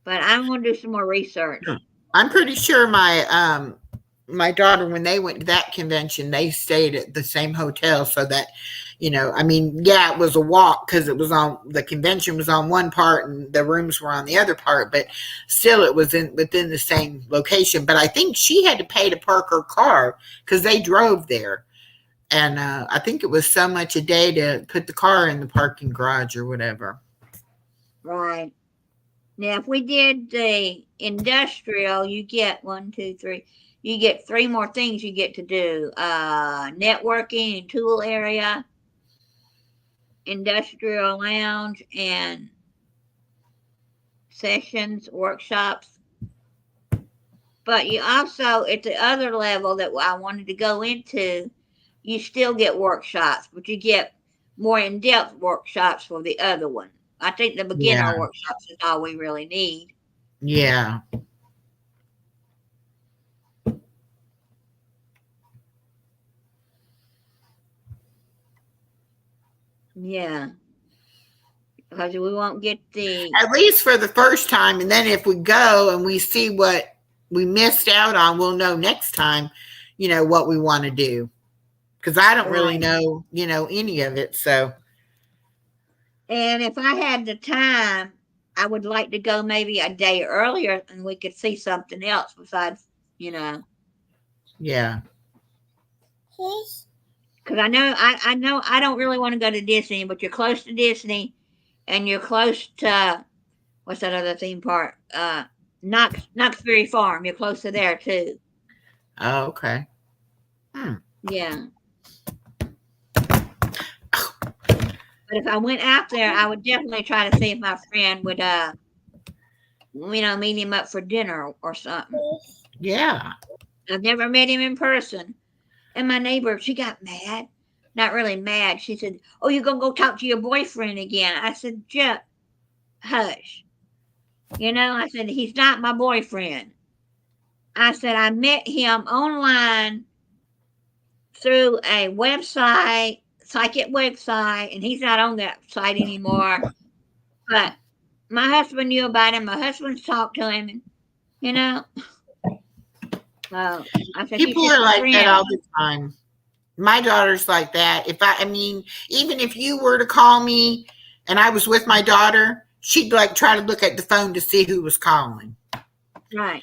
But I'm going to do some more research. I'm pretty sure my daughter, when they went to that convention, they stayed at the same hotel so that, I mean, yeah, it was a walk because the convention was on one part and the rooms were on the other part, but still it was within the same location. But I think she had to pay to park her car because they drove there. And I think it was so much a day to put the car in the parking garage or whatever. Right. Now, if we did the industrial, you get 1, 2, 3. You get 3 more things you get to do. Networking and tool area, industrial lounge, and sessions, workshops. But you also, at the other level that I wanted to go into, you still get workshops, but you get more in-depth workshops for the other one. I think the beginner workshops is all we really need. Yeah. Yeah. Because we won't get at least for the first time. And then if we go and we see what we missed out on, we'll know next time, what we want to do. Because I don't really know, any of it. So. And if I had the time, I would like to go maybe a day earlier and we could see something else besides, Yeah. Because I know I don't really want to go to Disney, but you're close to Disney and you're close to, what's that other theme park? Knott's Berry Farm. You're close to there too. Oh, okay. Yeah. But if I went out there, I would definitely try to see if my friend would, meet him up for dinner or something. Yeah. I've never met him in person. And my neighbor, she got mad. Not really mad. She said, "Oh, you're going to go talk to your boyfriend again." I said, "Jeff, hush." I said, "He's not my boyfriend." I said, "I met him online through a website, psychic website, and he's not on that site anymore. But my husband knew about him. My husband's talked to him, So I said, people are like that all the time. My daughter's like that. Even if you were to call me and I was with my daughter, she'd try to look at the phone to see who was calling. Right.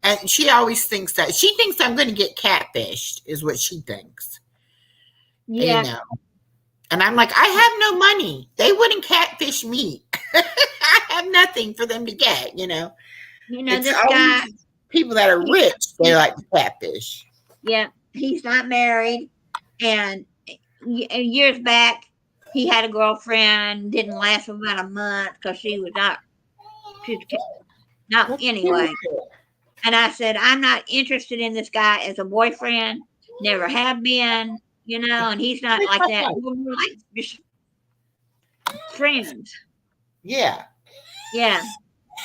And she always thinks that. She thinks I'm going to get catfished, is what she thinks. Yeah. And I'm like, I have no money. They wouldn't catfish me. I have nothing for them to get, It's this guy. People that are rich, they like to catfish. Yeah. He's not married. And years back, he had a girlfriend, didn't last for about a month because she was not anyway. And I said, "I'm not interested in this guy as a boyfriend, never have been, and he's not like that. We're like just friends." Yeah. Yeah.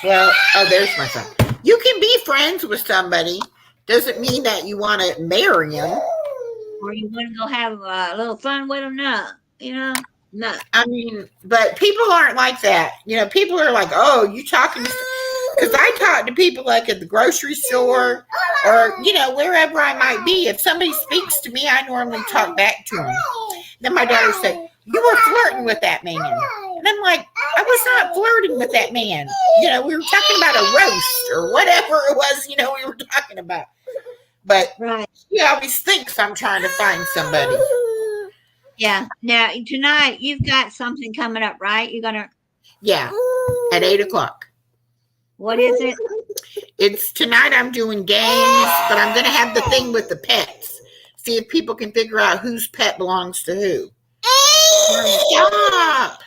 Well, there's my son. You can be friends with somebody. Doesn't mean that you want to marry him. Or you want to go have a little fun with him? No. No. But people aren't like that. People are like, "Oh, you talking to..." Because I talk to people like at the grocery store or, wherever I might be. If somebody speaks to me, I normally talk back to them. Then my daughter said, "You were flirting with that man." And I'm like, I was not flirting with that man. We were talking about a roast or whatever it was, we were talking about. But she always thinks I'm trying to find somebody. Yeah. Now, tonight, you've got something coming up, right? You're going to... Yeah, at 8:00. What is it? It's tonight. I'm doing games, but I'm going to have the thing with the pets. See if people can figure out whose pet belongs to who. Stop!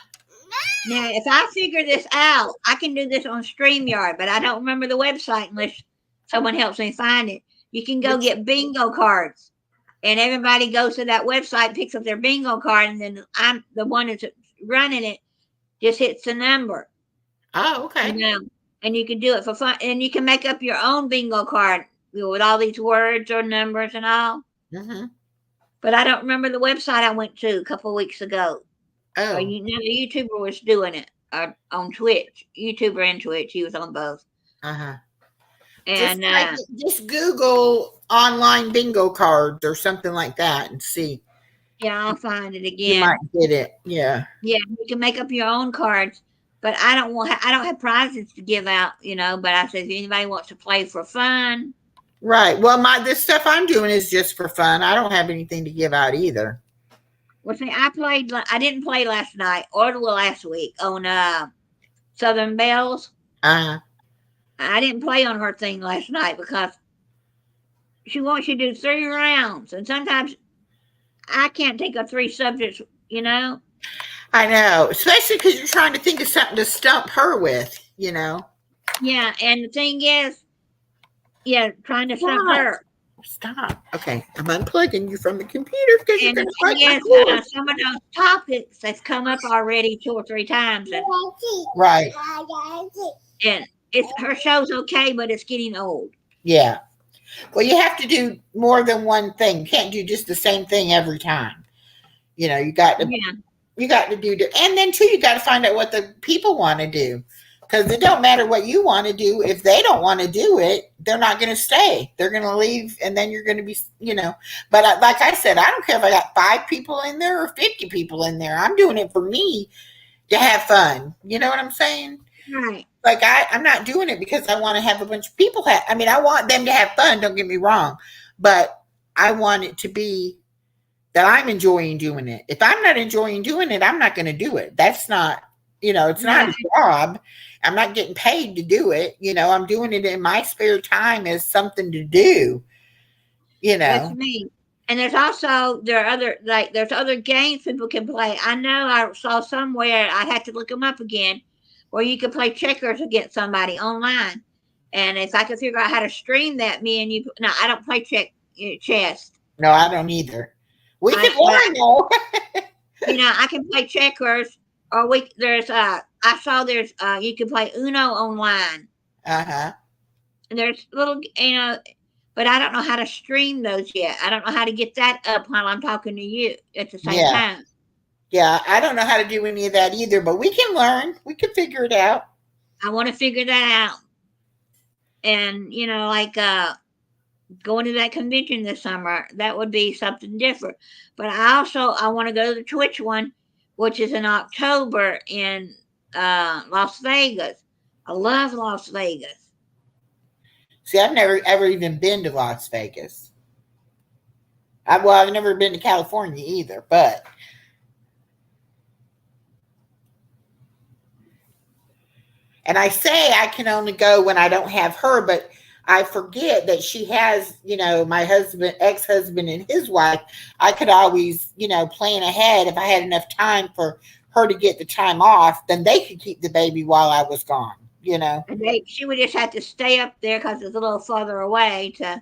Now, if I figure this out, I can do this on StreamYard, but I don't remember the website unless someone helps me find it. You can go get bingo cards, and everybody goes to that website, picks up their bingo card, and then I'm the one that's running it, just hits the number. Oh, okay. and you can do it for fun, and you can make up your own bingo card with all these words or numbers and all. Mm-hmm. But I don't remember the website I went to a couple of weeks ago. Oh, Another YouTuber was doing it on Twitch. YouTuber and Twitch. He was on both. uh-huh. And Just Google online bingo cards or something like that and see. yeah, I'll find it You again. might get it. Yeah. Yeah, you can make up your own cards, but I don't have prizes to give out, But I said, if anybody wants to play for fun, Right. Well, this stuff I'm doing is just for fun. I don't have anything to give out either. well, see, I didn't play last night or the last week on Southern Bells. Uh-huh. I didn't play on her thing last night because she wants you to do 3 rounds, and sometimes I can't think of 3 subjects, I know, especially because you're trying to think of something to stump her with, Yeah, and the thing is, trying to stump What? her. Stop. Okay, I'm unplugging you from the computer because you're And going the to thing my is, cord. some of those topics have come up already 2 or 3 times, Right. and her show's okay, but it's getting old. Yeah. Well, you have to do more than one thing. You can't do just the same thing every time. You got to do, and then too, you got to find out what the people want to do. Because it don't matter what you want to do. If they don't want to do it, they're not going to stay. They're going to leave, and then you're going to be, But like I said, I don't care if I got 5 people in there or 50 people in there. I'm doing it for me to have fun. You know what I'm saying? Right. Like I'm not doing it because I want to have a bunch of people I want them to have fun. Don't get me wrong, but I want it to be that I'm enjoying doing it. If I'm not enjoying doing it, I'm not going to do it. That's not, it's not a job. I'm not getting paid to do it. I'm doing it in my spare time as something to do, That's me. And there's also, there's other games people can play. I know I saw somewhere, I had to look them up again, where you can play checkers against somebody online. And if I could figure out how to stream that, me and you, no, I don't play chess. No, I don't either. We can learn though. I can play checkers, or I saw there's you can play Uno online. Uh-huh. And there's little, but I don't know how to stream those yet. I don't know how to get that up while I'm talking to you at the same time. Yeah, I don't know how to do any of that either, but we can learn. We can figure it out. I want to figure that out. And, going to that convention this summer, that would be something different. But I want to go to the Twitch one, which is in October in Las Vegas. I love Las Vegas. See, I've never ever even been to Las Vegas. I've never been to California either, but and I say I can only go when I don't have her, but I forget that she has, my ex-husband and his wife. I could always, plan ahead if I had enough time for her to get the time off, then they could keep the baby while I was gone, And she would just have to stay up there because it's a little further away to.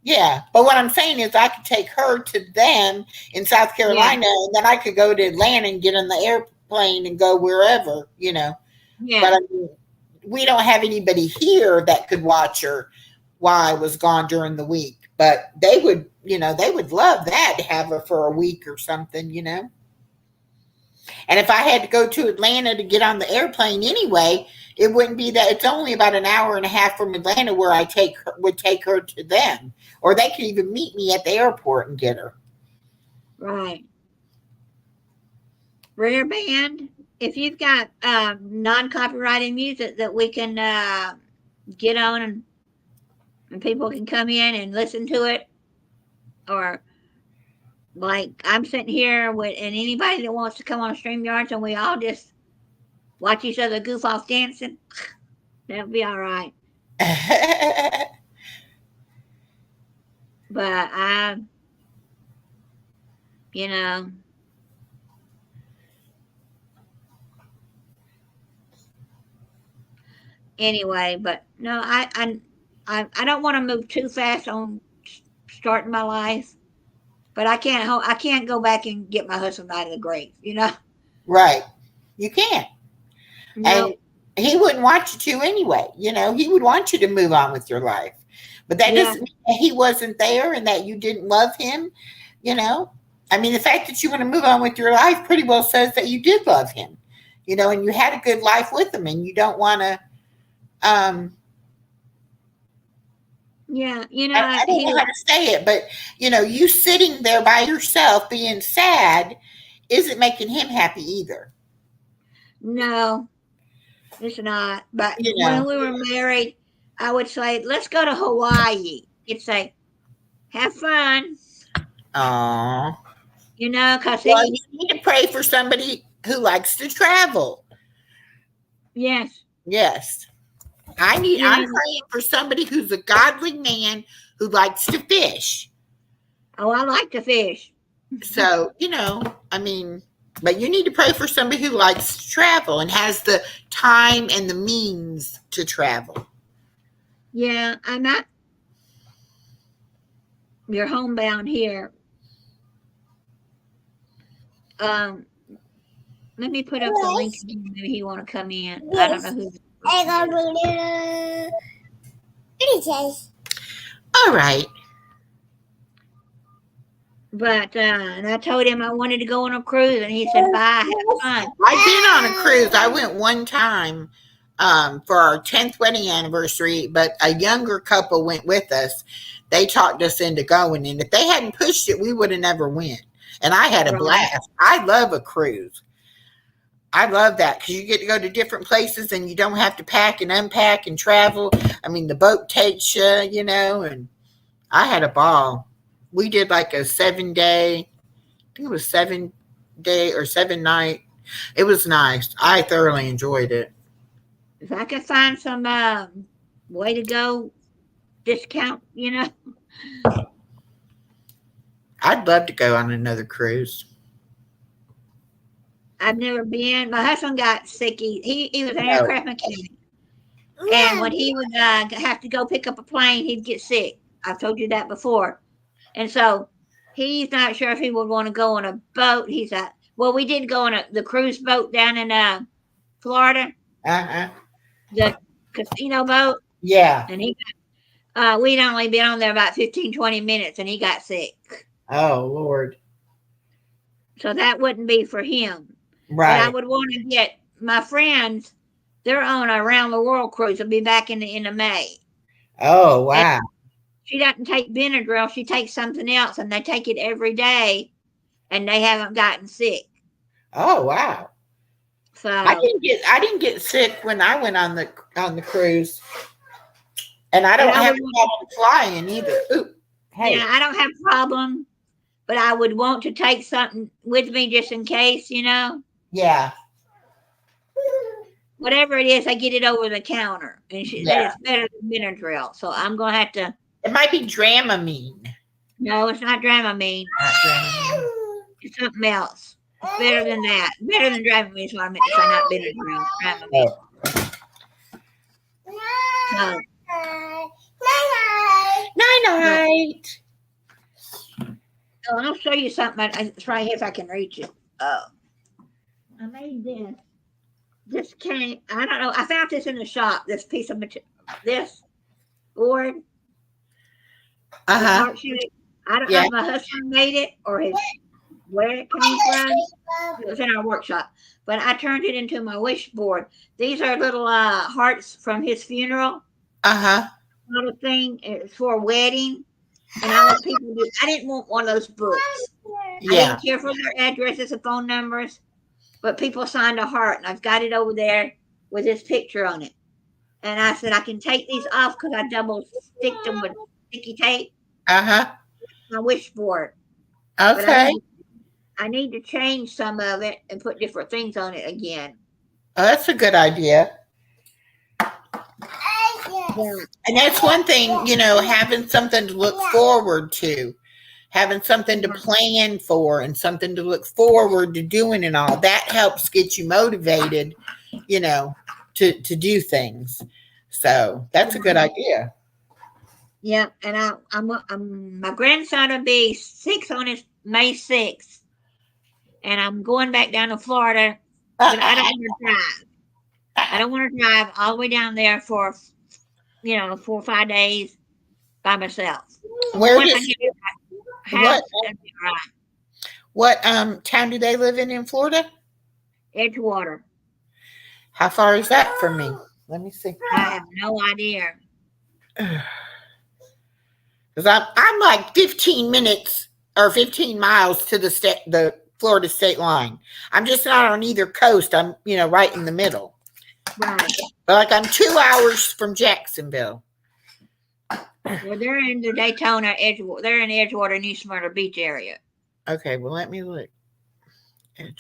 Yeah, but what I'm saying is I could take her to them in South Carolina, and then I could go to Atlanta and get on the airplane and go wherever, Yeah. But we don't have anybody here that could watch her while I was gone during the week. But they would, they would love that to have her for a week or something, And if I had to go to Atlanta to get on the airplane anyway, it wouldn't be that. It's only about an hour and a half from Atlanta where I would take her to them. Or they could even meet me at the airport and get her. Right. Rare Band, if you've got non-copyrighted music that we can get on and people can come in and listen to it, or like I'm sitting here and anybody that wants to come on StreamYards and we all just watch each other goof off dancing, that'll be all right. But anyway, but no, I don't want to move too fast on starting my life, but I can't go back and get my husband out of the grave, Right. You can't. No. he wouldn't want you to anyway. You know, he would want you to move on with your life. But that Yeah. doesn't mean that he wasn't there and that you didn't love him, you know. I mean, the fact that you want to move on with your life pretty well says that you did love him, you know, and you had a good life with him and you don't want to, Yeah, you know, I don't know how to say it, but, you know, you sitting there by yourself being sad isn't making him happy either. no, it's not. But You when know. we were married, I would say, let's go to Hawaii. He'd say, have fun, Aw. you know, because Well, you need to pray for somebody who likes to travel. yes. Yes. I'm praying for somebody who's a godly man who likes to fish. Oh, I like to fish. So, you know, I mean, but you need to pray for somebody who likes to travel and has the time and the means to travel. Yeah, I'm not. You're homebound here. Let me put up the link. Maybe he want to come in. I don't know who. All right. But and I told him I wanted to go on a cruise, and he said, "Bye, have fun." I've been on a cruise. I went one time for our 10th wedding anniversary, but a younger couple went with us. They talked us into going, and if they hadn't pushed it, we would have never went. And I had a Right. blast. I love a cruise. I love that because you get to go to different places and you don't have to pack and unpack and travel. I mean, the boat takes you, you know, and I had a ball. We did like a 7-day, I think it was 7-day or 7-night. It was nice. I thoroughly enjoyed it. If I could find some way to go discount, you know, I'd love to go on another cruise. I've never been. My husband got sick. He was an No. aircraft mechanic, and when he would have to go pick up a plane, he'd get sick. I've told you that before, and so he's not sure if he would want to go on a boat. He's well, we did go on the cruise boat down in Florida, Uh-huh. the casino boat, Yeah. and we'd only been on there about 15, 20 minutes, and he got sick. Oh, Lord. So that wouldn't be for him. But I Right. would want to get my friends. They're on a round the world cruise. They'll be back in the May. Oh, wow. She doesn't take Benadryl. She takes something else, and they take it every day, and they haven't gotten sick. Oh, wow. So I didn't get sick when I went on the cruise. And I don't have a problem flying either. Ooh. Hey. yeah, I don't have a problem, but I would want to take something with me just in case, you know. Yeah. Whatever it is, I get it over the counter, and she said Yeah. it's better than Benadryl. So I'm gonna have to. It might be Dramamine. No, it's not Dramamine. Not Dramamine. It's something else. It's better than that. Better than Dramamine is what I meant to say, not Benadryl. Dramamine. So, Night. oh, I'll show you something. It's right here if I can reach it. Oh, I made this. This came. I don't know. I found this in the shop. This piece of material. This board. Uh-huh. I don't know if my husband made it or where it came from. It was in our workshop, but I turned it into my wish board. These are little hearts from his funeral. Uh-huh. Little thing. It's for a wedding, and I want people to. I didn't want one of those books. I Yeah. didn't care for their addresses and phone numbers, but people signed a heart, and I've got it over there with his picture on it. And I said I can take these off because I double stick them with sticky tape. Uh-huh. My wish board. But Okay. I need to change some of it and put different things on it again. Oh, that's a good idea. Yeah. And that's one thing, you know, having something to look forward to, having something to plan for and something to look forward to doing and all that helps get you motivated, you know, to do things. So that's a good idea. Yeah, and I'm my grandson will be 6 on his May 6th, and I'm going back down to Florida, but I don't want to drive. I don't want to drive all the way down there for, 4 or 5 days by myself. Where Once I does get to my house, that'd be all right. what town do they live in Florida? Edgewater. How far is that from me? Let me see. I have no idea. Because I'm like 15 minutes or 15 miles to the Florida state line. I'm just not on either coast. I'm right in the middle. Right. But like I'm 2 hours from Jacksonville. Well, they're in the Daytona Edgewater. They're in the Edgewater, New Smyrna Beach area. Okay, well let me look. Edgewater.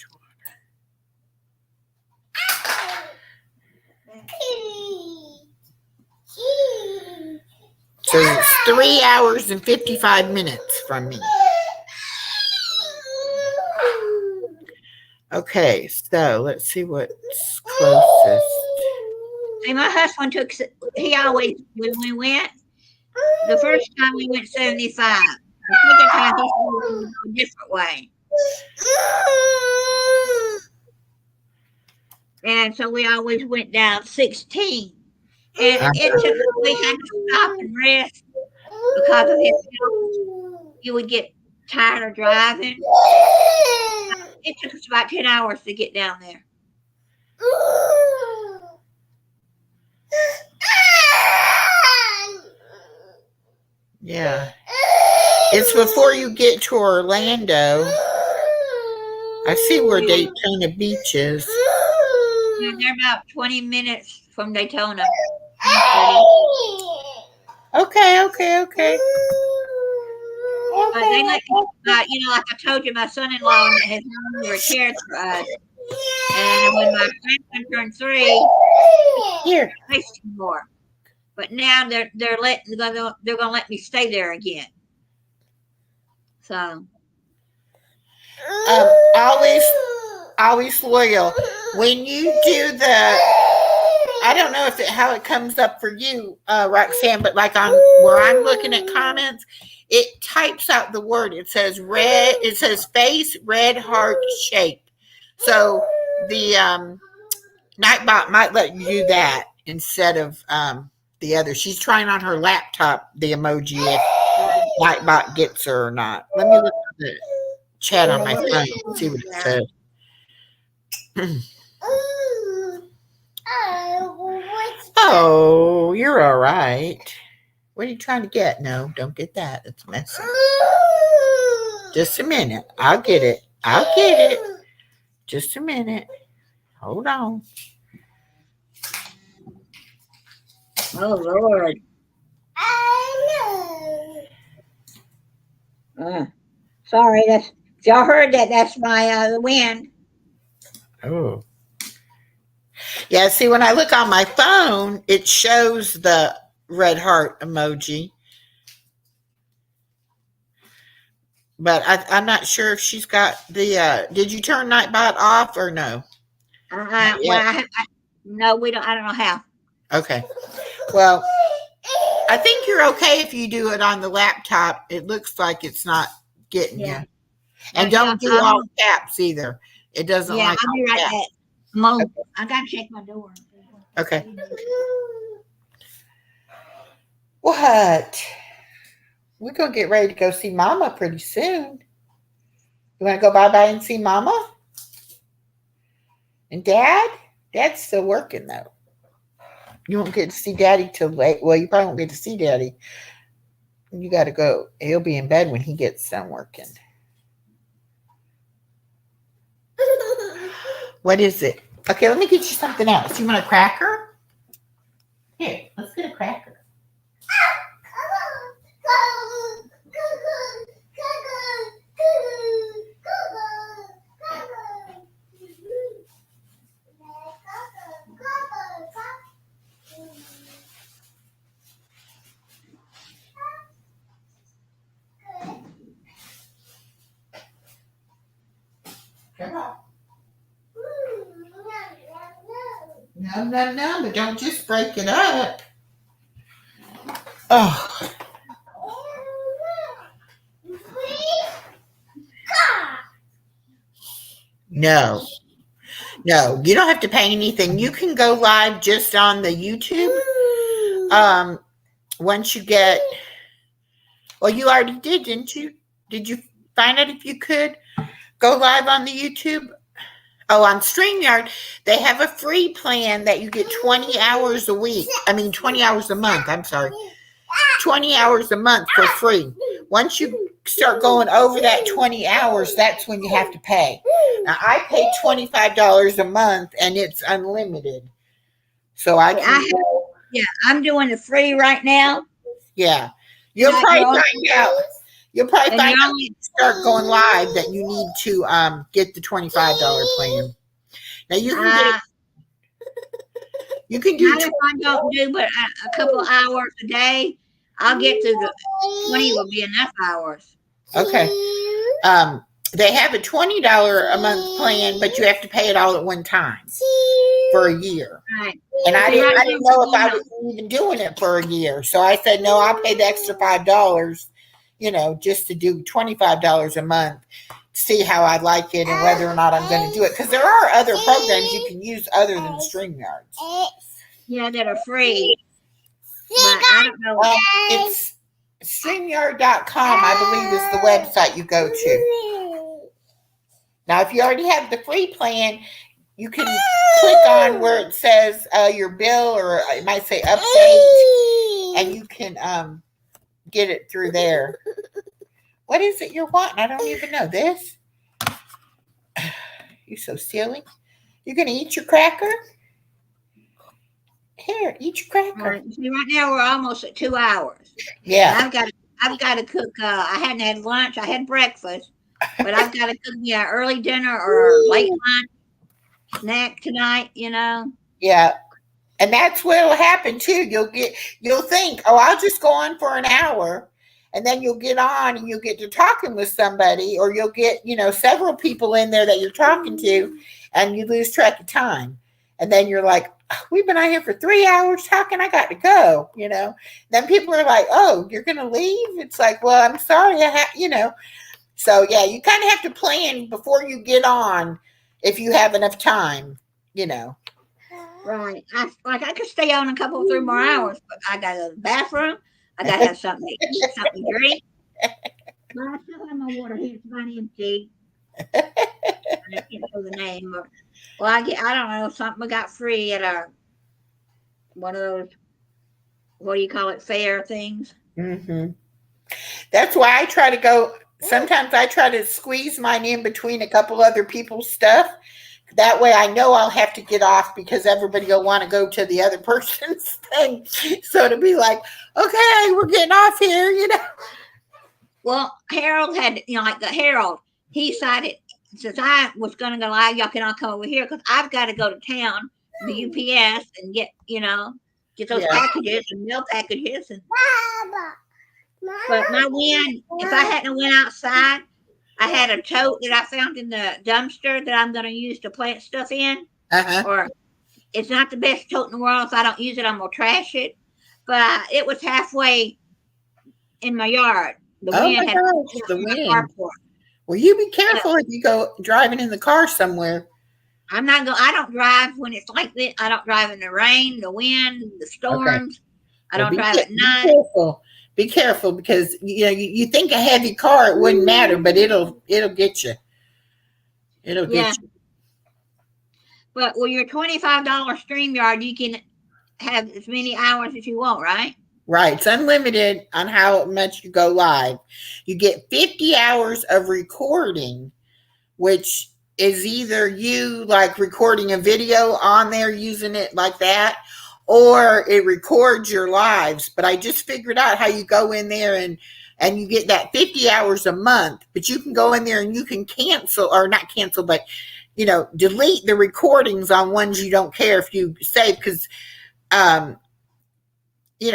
So it's 3 hours and 55 minutes from me. Okay, so let's see what's closest. See, my husband he always, when we went, the first time we went 75. The second time he said we would go a different way. And so we always went down 16. And we had to stop and rest because of his health. You would get tired of driving. It took us about 10 hours to get down there. Yeah. It's before you get to Orlando. I see where Daytona Beach is. Yeah, they're about 20 minutes from Daytona. Okay. But they let me, like I told you, my son-in-law has no longer cared for us. And when my grandson turned 3, Here. I missed him more. But now they're gonna let me stay there again. So always loyal. When you do I don't know how it comes up for you, Roxanne, but like on where I'm looking at comments, it types out the word. It says red. It says face red heart shape. So the Nightbot might let you do that instead of the other. She's trying on her laptop the emoji if Nightbot gets her or not. Let me look at the chat on my phone and see what it says. Oh, you're all right. What are you trying to get? No, don't get that. It's messy. Just a minute. I'll get it. Just a minute. Hold on. oh Lord. Sorry, if y'all heard that, that's my the wind. Oh. Yeah, see, when I look on my phone, it shows the red heart emoji. But I'm not sure if she's got the, did you turn Nightbot off or no? No, we don't. I don't know how. Okay. Well, I think you're okay if you do it on the laptop. It looks like it's not getting you. And don't do all caps either. It doesn't like I'll be right caps. back. Mo, I gotta check my door. Okay. What? We're going to get ready to go see Mama pretty soon. You want to go bye-bye and see Mama? And Dad? Dad's still working, though. You won't get to see Daddy till late. Well, you probably won't get to see Daddy. You got to go. He'll be in bed when he gets done working. What is it? Okay, let me get you something else. You want a cracker? Here, let's get a cracker. Come on. No, but don't just break it up. Oh. No. No, you don't have to pay anything. You can go live just on the YouTube. Once you get, well, you already did, didn't you? Did you find out if you could go live on the YouTube? Oh, on StreamYard, they have a free plan that you get 20 hours a week. 20 hours a month. I'm sorry. 20 hours a month for free. Once you start going over that 20 hours, that's when you have to pay. Now, I pay $25 a month, and it's unlimited. So I can I'm doing the free right now. Yeah. You'll probably find out. You'll probably find out when you start going live that you need to get the $25 plan. Now you can you can do. I don't do but a couple hours a day. I'll get to the 20 will be enough hours. Okay. They have a $20 a month plan, but you have to pay it all at one time for a year. Right. And I didn't know if I was even doing it for a year. So I said, no, I'll pay the extra $5, just to do $25 a month, see how I like it and whether or not I'm going to do it. Because there are other programs you can use other than StreamYards. Yeah, that are free. But I don't know. It's StreamYard.com, I believe, is the website you go to. Now, if you already have the free plan, you can click on where it says your bill, or it might say update, and you can get it through there. What is it you're wanting? I don't even know. This? You're so silly. You're going to eat your cracker? Here, eat your cracker. Right. See, right now we're almost at 2 hours. Yeah. I've got to cook. I hadn't had lunch. I had breakfast, but I've got to cook me an early dinner or late lunch snack tonight. Yeah. And that's what'll happen too. You'll think, oh, I'll just go on for an hour, and then you'll get on and you'll get to talking with somebody, or you'll get, several people in there that you're talking to, and you lose track of time. And then you're like, we've been out here for 3 hours talking. I got to go, Then people are like, oh, you're going to leave? It's like, well, I'm sorry. So, yeah, you kind of have to plan before you get on if you have enough time, Right. I could stay on a couple, 3 more hours, but I got to go to the bathroom. I got to have something to eat, something to drink. But I still have my water here. It's about empty. I can't know the name. I don't know, something I got free at one of those, what do you call it, fair things. Mm-hmm. That's why I try to go. Sometimes I try to squeeze mine in between a couple other people's stuff. That way I know I'll have to get off because everybody will want to go to the other person's thing. So to be like, okay, we're getting off here, Well, Harold had, like the Harold, he decided, since I was going to go live, y'all can all come over here because I've got to go to town, the UPS, and get those packages and mail packages. But my wind, if I hadn't went outside, I had a tote that I found in the dumpster that I'm going to use to plant stuff in. Or it's not the best tote in the world. If I don't use it, I'm going to trash it. But it was halfway in my yard. The wind had the wind. Well, you be careful if you go driving in the car somewhere. I don't drive when it's like this. I don't drive in the rain, the wind, the storms. Okay. I don't drive at night. Be careful because you think a heavy car it wouldn't matter, but it'll get you. It'll get you. But with your $25 StreamYard, you can have as many hours as you want, right? Right. It's unlimited on how much you go live. You get 50 hours of recording, which is either you like recording a video on there using it like that, or it records your lives. But I just figured out how you go in there and you get that 50 hours a month, but you can go in there and you can cancel, or not cancel, but delete the recordings on ones you don't care if you save, because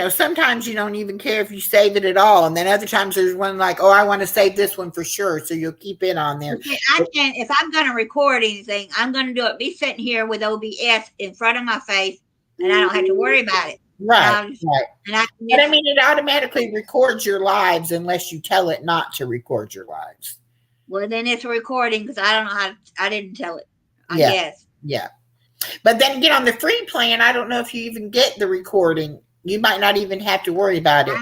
sometimes you don't even care if you save it at all. And then other times there's one like, oh, I want to save this one for sure. So you'll keep it on there. Okay, if I'm going to record anything, I'm going to do it. Be sitting here with OBS in front of my face, and I don't have to worry about it. Right. Right. It automatically records your lives unless you tell it not to record your lives. Well, then it's a recording because I don't know I didn't tell it. I guess. Yeah. But then again, on the free plan, I don't know if you even get the recording. You might not even have to worry about it.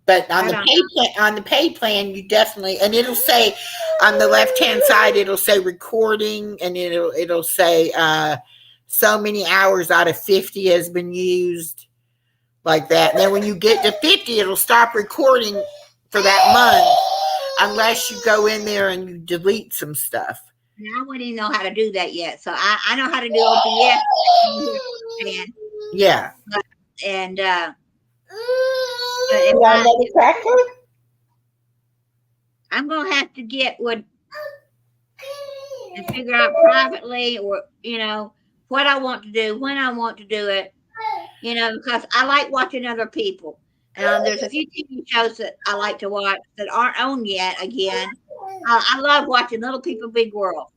But on the paid plan, you definitely, and it'll say on the left-hand side, it'll say recording, and it'll say so many hours out of 50 has been used, like that. And then when you get to 50, it'll stop recording for that month, unless you go in there and you delete some stuff. I wouldn't even know how to do that yet. So I know how to do OBS. Yeah. And You want another cracker? I'm gonna have to get and figure out privately, or what I want to do, when I want to do it. Because I like watching other people. There's a few TV shows that I like to watch that aren't on yet. Again, I love watching Little People, Big World.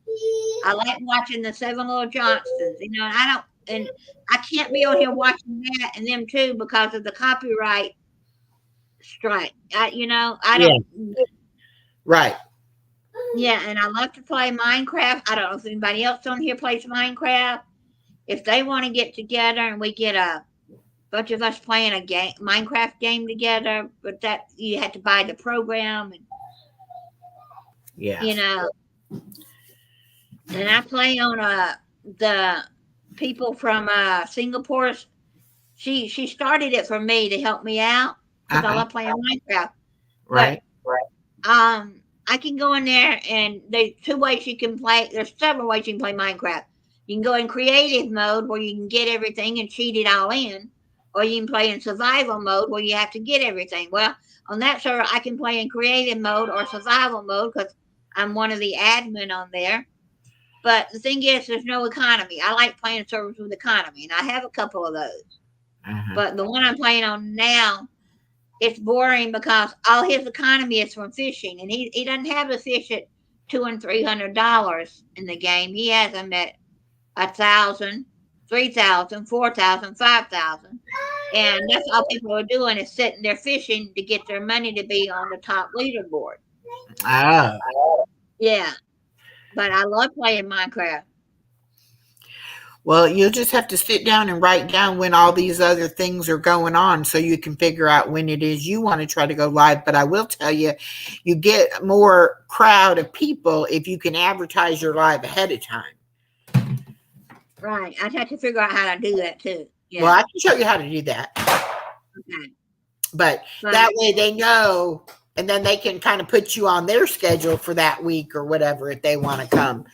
I like watching the Seven Little Johnsons. And I can't be on here watching that and them too because of the copyright strike. I don't. Right. Yeah, and I love to play Minecraft. I don't know if anybody else on here plays Minecraft. If they want to get together and we get a bunch of us playing a Minecraft game together, but that you have to buy the program, and and I play on the people from Singapore. She started it for me to help me out because I love playing Minecraft. Right. I can go in there, and there's 2 ways you can play. There's several ways you can play Minecraft. You can go in creative mode where you can get everything and cheat it all in, or you can play in survival mode where you have to get everything. Well, on that server, I can play in creative mode or survival mode because I'm one of the admin on there. But the thing is, there's no economy. I like playing servers with economy, and I have a couple of those. But the one I'm playing on now, it's boring because all his economy is from fishing, and he doesn't have the fish at $200 and $300 in the game. He has them at $1,000, $3,000, $4,000, $5,000, and that's all people are doing is sitting there fishing to get their money to be on the top leaderboard. Yeah, but I love playing Minecraft. Well, you'll just have to sit down and write down when all these other things are going on so you can figure out when it is you want to try to go live. But I will tell you, you get more crowd of people if you can advertise your live ahead of time. Right. I'd have to figure out how to do that too. Yeah. Well, I can show you how to do that. Okay. But that way they know, and then they can kind of put you on their schedule for that week or whatever if they want to come.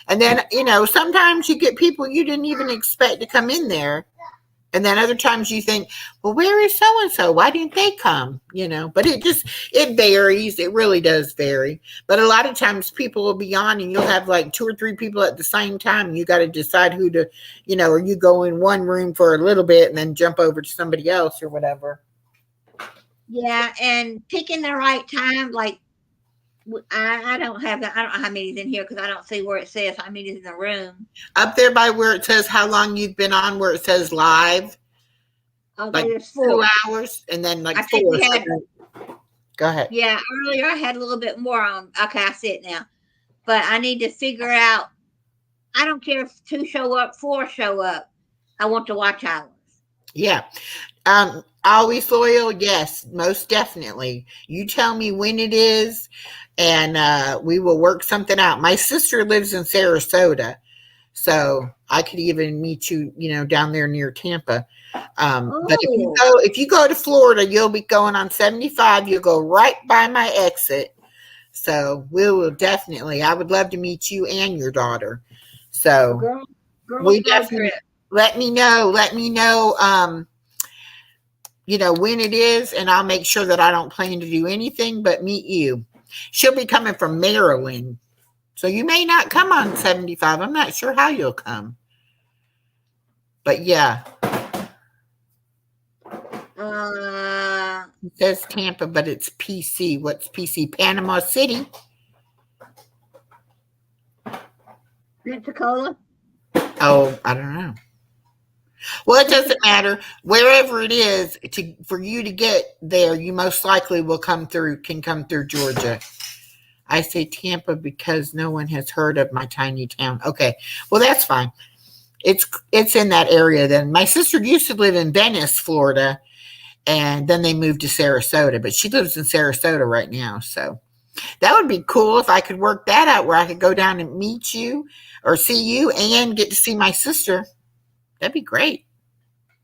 And then, sometimes you get people you didn't even expect to come in there. And then other times you think, well, where is so-and-so? Why didn't they come? But it varies. It really does vary. But a lot of times people will be on and you'll have like 2 or 3 people at the same time. You got to decide who to, or you go in one room for a little bit and then jump over to somebody else or whatever. Yeah. And picking the right time, like, I don't have that. I don't know how many's in here because I don't see where it says how many's in the room. Up there by where it says how long you've been on, where it says live. Oh, like there's 4 2 hours, and then like I 4. think we had, Go ahead. Yeah, earlier I had a little bit more on. Okay, I see it now. But I need to figure out. I don't care if 2 show up, 4 show up. I want to watch hours. Yeah. Always loyal. Yes, most definitely. You tell me when it is, and we will work something out. My sister lives in Sarasota, so I could even meet you, down there near Tampa. But if you go to Florida, you'll be going on 75. You'll go right by my exit. So we will definitely. I would love to meet you and your daughter. So Girl we definitely let me know. When it is, and I'll make sure that I don't plan to do anything but meet you. She'll be coming from Maryland, so you may not come on 75. I'm not sure how you'll come, but yeah. It says Tampa, but it's PC. What's PC? Panama City. Pensacola. Oh, I don't know. Well, it doesn't matter. Wherever it is, for you to get there, you most likely can come through Georgia. I say Tampa because no one has heard of my tiny town. Okay. Well, that's fine. It's in that area. Then my sister used to live in Venice, Florida, and then they moved to Sarasota, but she lives in Sarasota right now. So that would be cool if I could work that out where I could go down and meet you or see you and get to see my sister. That'd be great.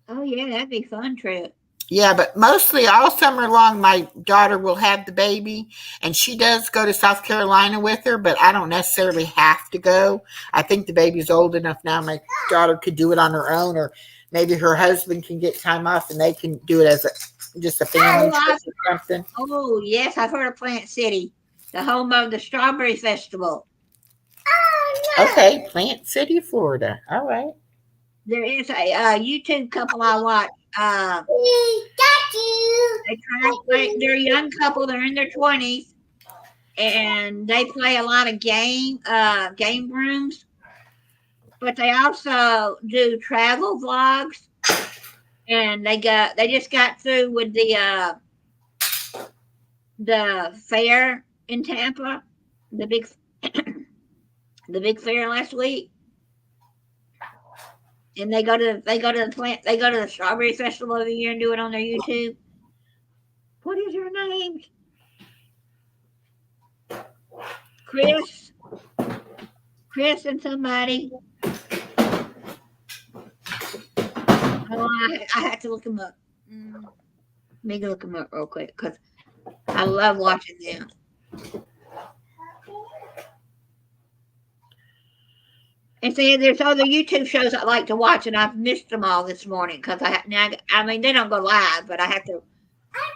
Oh yeah, that'd be a fun trip. Yeah, but mostly all summer long, my daughter will have the baby, and she does go to South Carolina with her, but I don't necessarily have to go. I think the baby's old enough now. My daughter could do it on her own, or maybe her husband can get time off and they can do it as just a family trip or something. Oh yes, I've heard of Plant City, the home of the Strawberry Festival. Okay, Plant City, Florida. All right. There is a YouTube couple I watch. They're a young couple. They're in their 20s, and they play a lot of game rooms. But they also do travel vlogs, and they just got through with the fair in Tampa, the big fair last week. And they go to the Strawberry Festival every year and do it on their YouTube. What is your name? Chris and somebody. Oh, I have to look them up. Let me look them up real quick because I love watching them. And see, there's other YouTube shows I like to watch, and I've missed them all this morning because they don't go live, but I have to.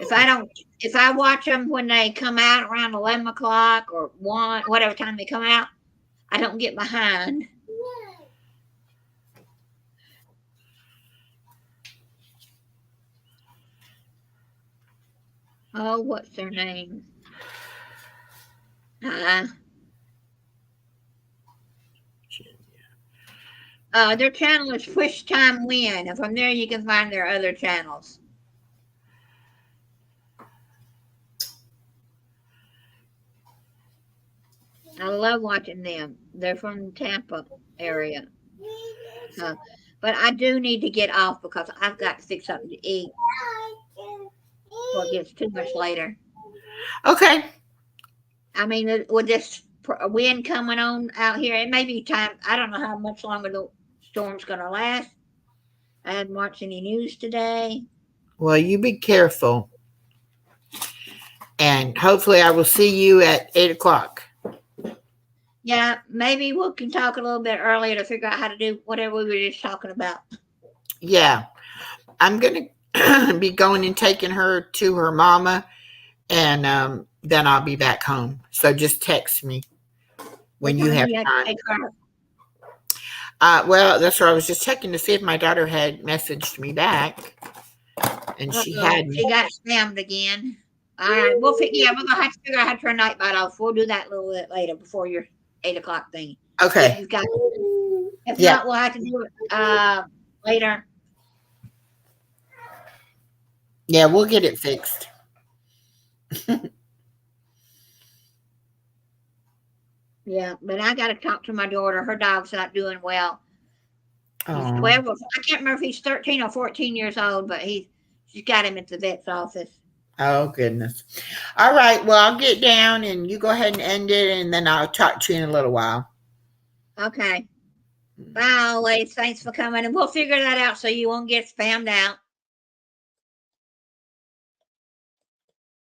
If I watch them when they come out around 11 o'clock or 1, whatever time they come out, I don't get behind. Oh, what's their name? Their channel is Push Time Win, and from there you can find their other channels. I love watching them. They're from the Tampa area. But I do need to get off because I've got to fix something to eat before it gets too much later. Okay. I mean, with this wind coming on out here, it may be time. I don't know how much longer the storm's going to last. I hadn't watched any news today. Well, you be careful. And hopefully I will see you at 8 o'clock. Yeah, maybe we can talk a little bit earlier to figure out how to do whatever we were just talking about. Yeah. I'm going to be going and taking her to her mama, and then I'll be back home. So just text me when you have time. Well, that's what I was just checking to see if my daughter had messaged me back, and she hadn't. She got spammed again. All right, we're gonna have to figure out how to turn night bite off. We'll do that a little bit later before your 8 o'clock thing. Okay. If not, we'll have to do it later. Yeah, we'll get it fixed. Yeah, but I got to talk to my daughter. Her dog's not doing well. He's 12. I can't remember if he's 13 or 14 years old, but she's got him at the vet's office. Oh, goodness. All right. Well, I'll get down and you go ahead and end it, and then I'll talk to you in a little while. Okay. Bye, always. Thanks for coming. And we'll figure that out so you won't get spammed out.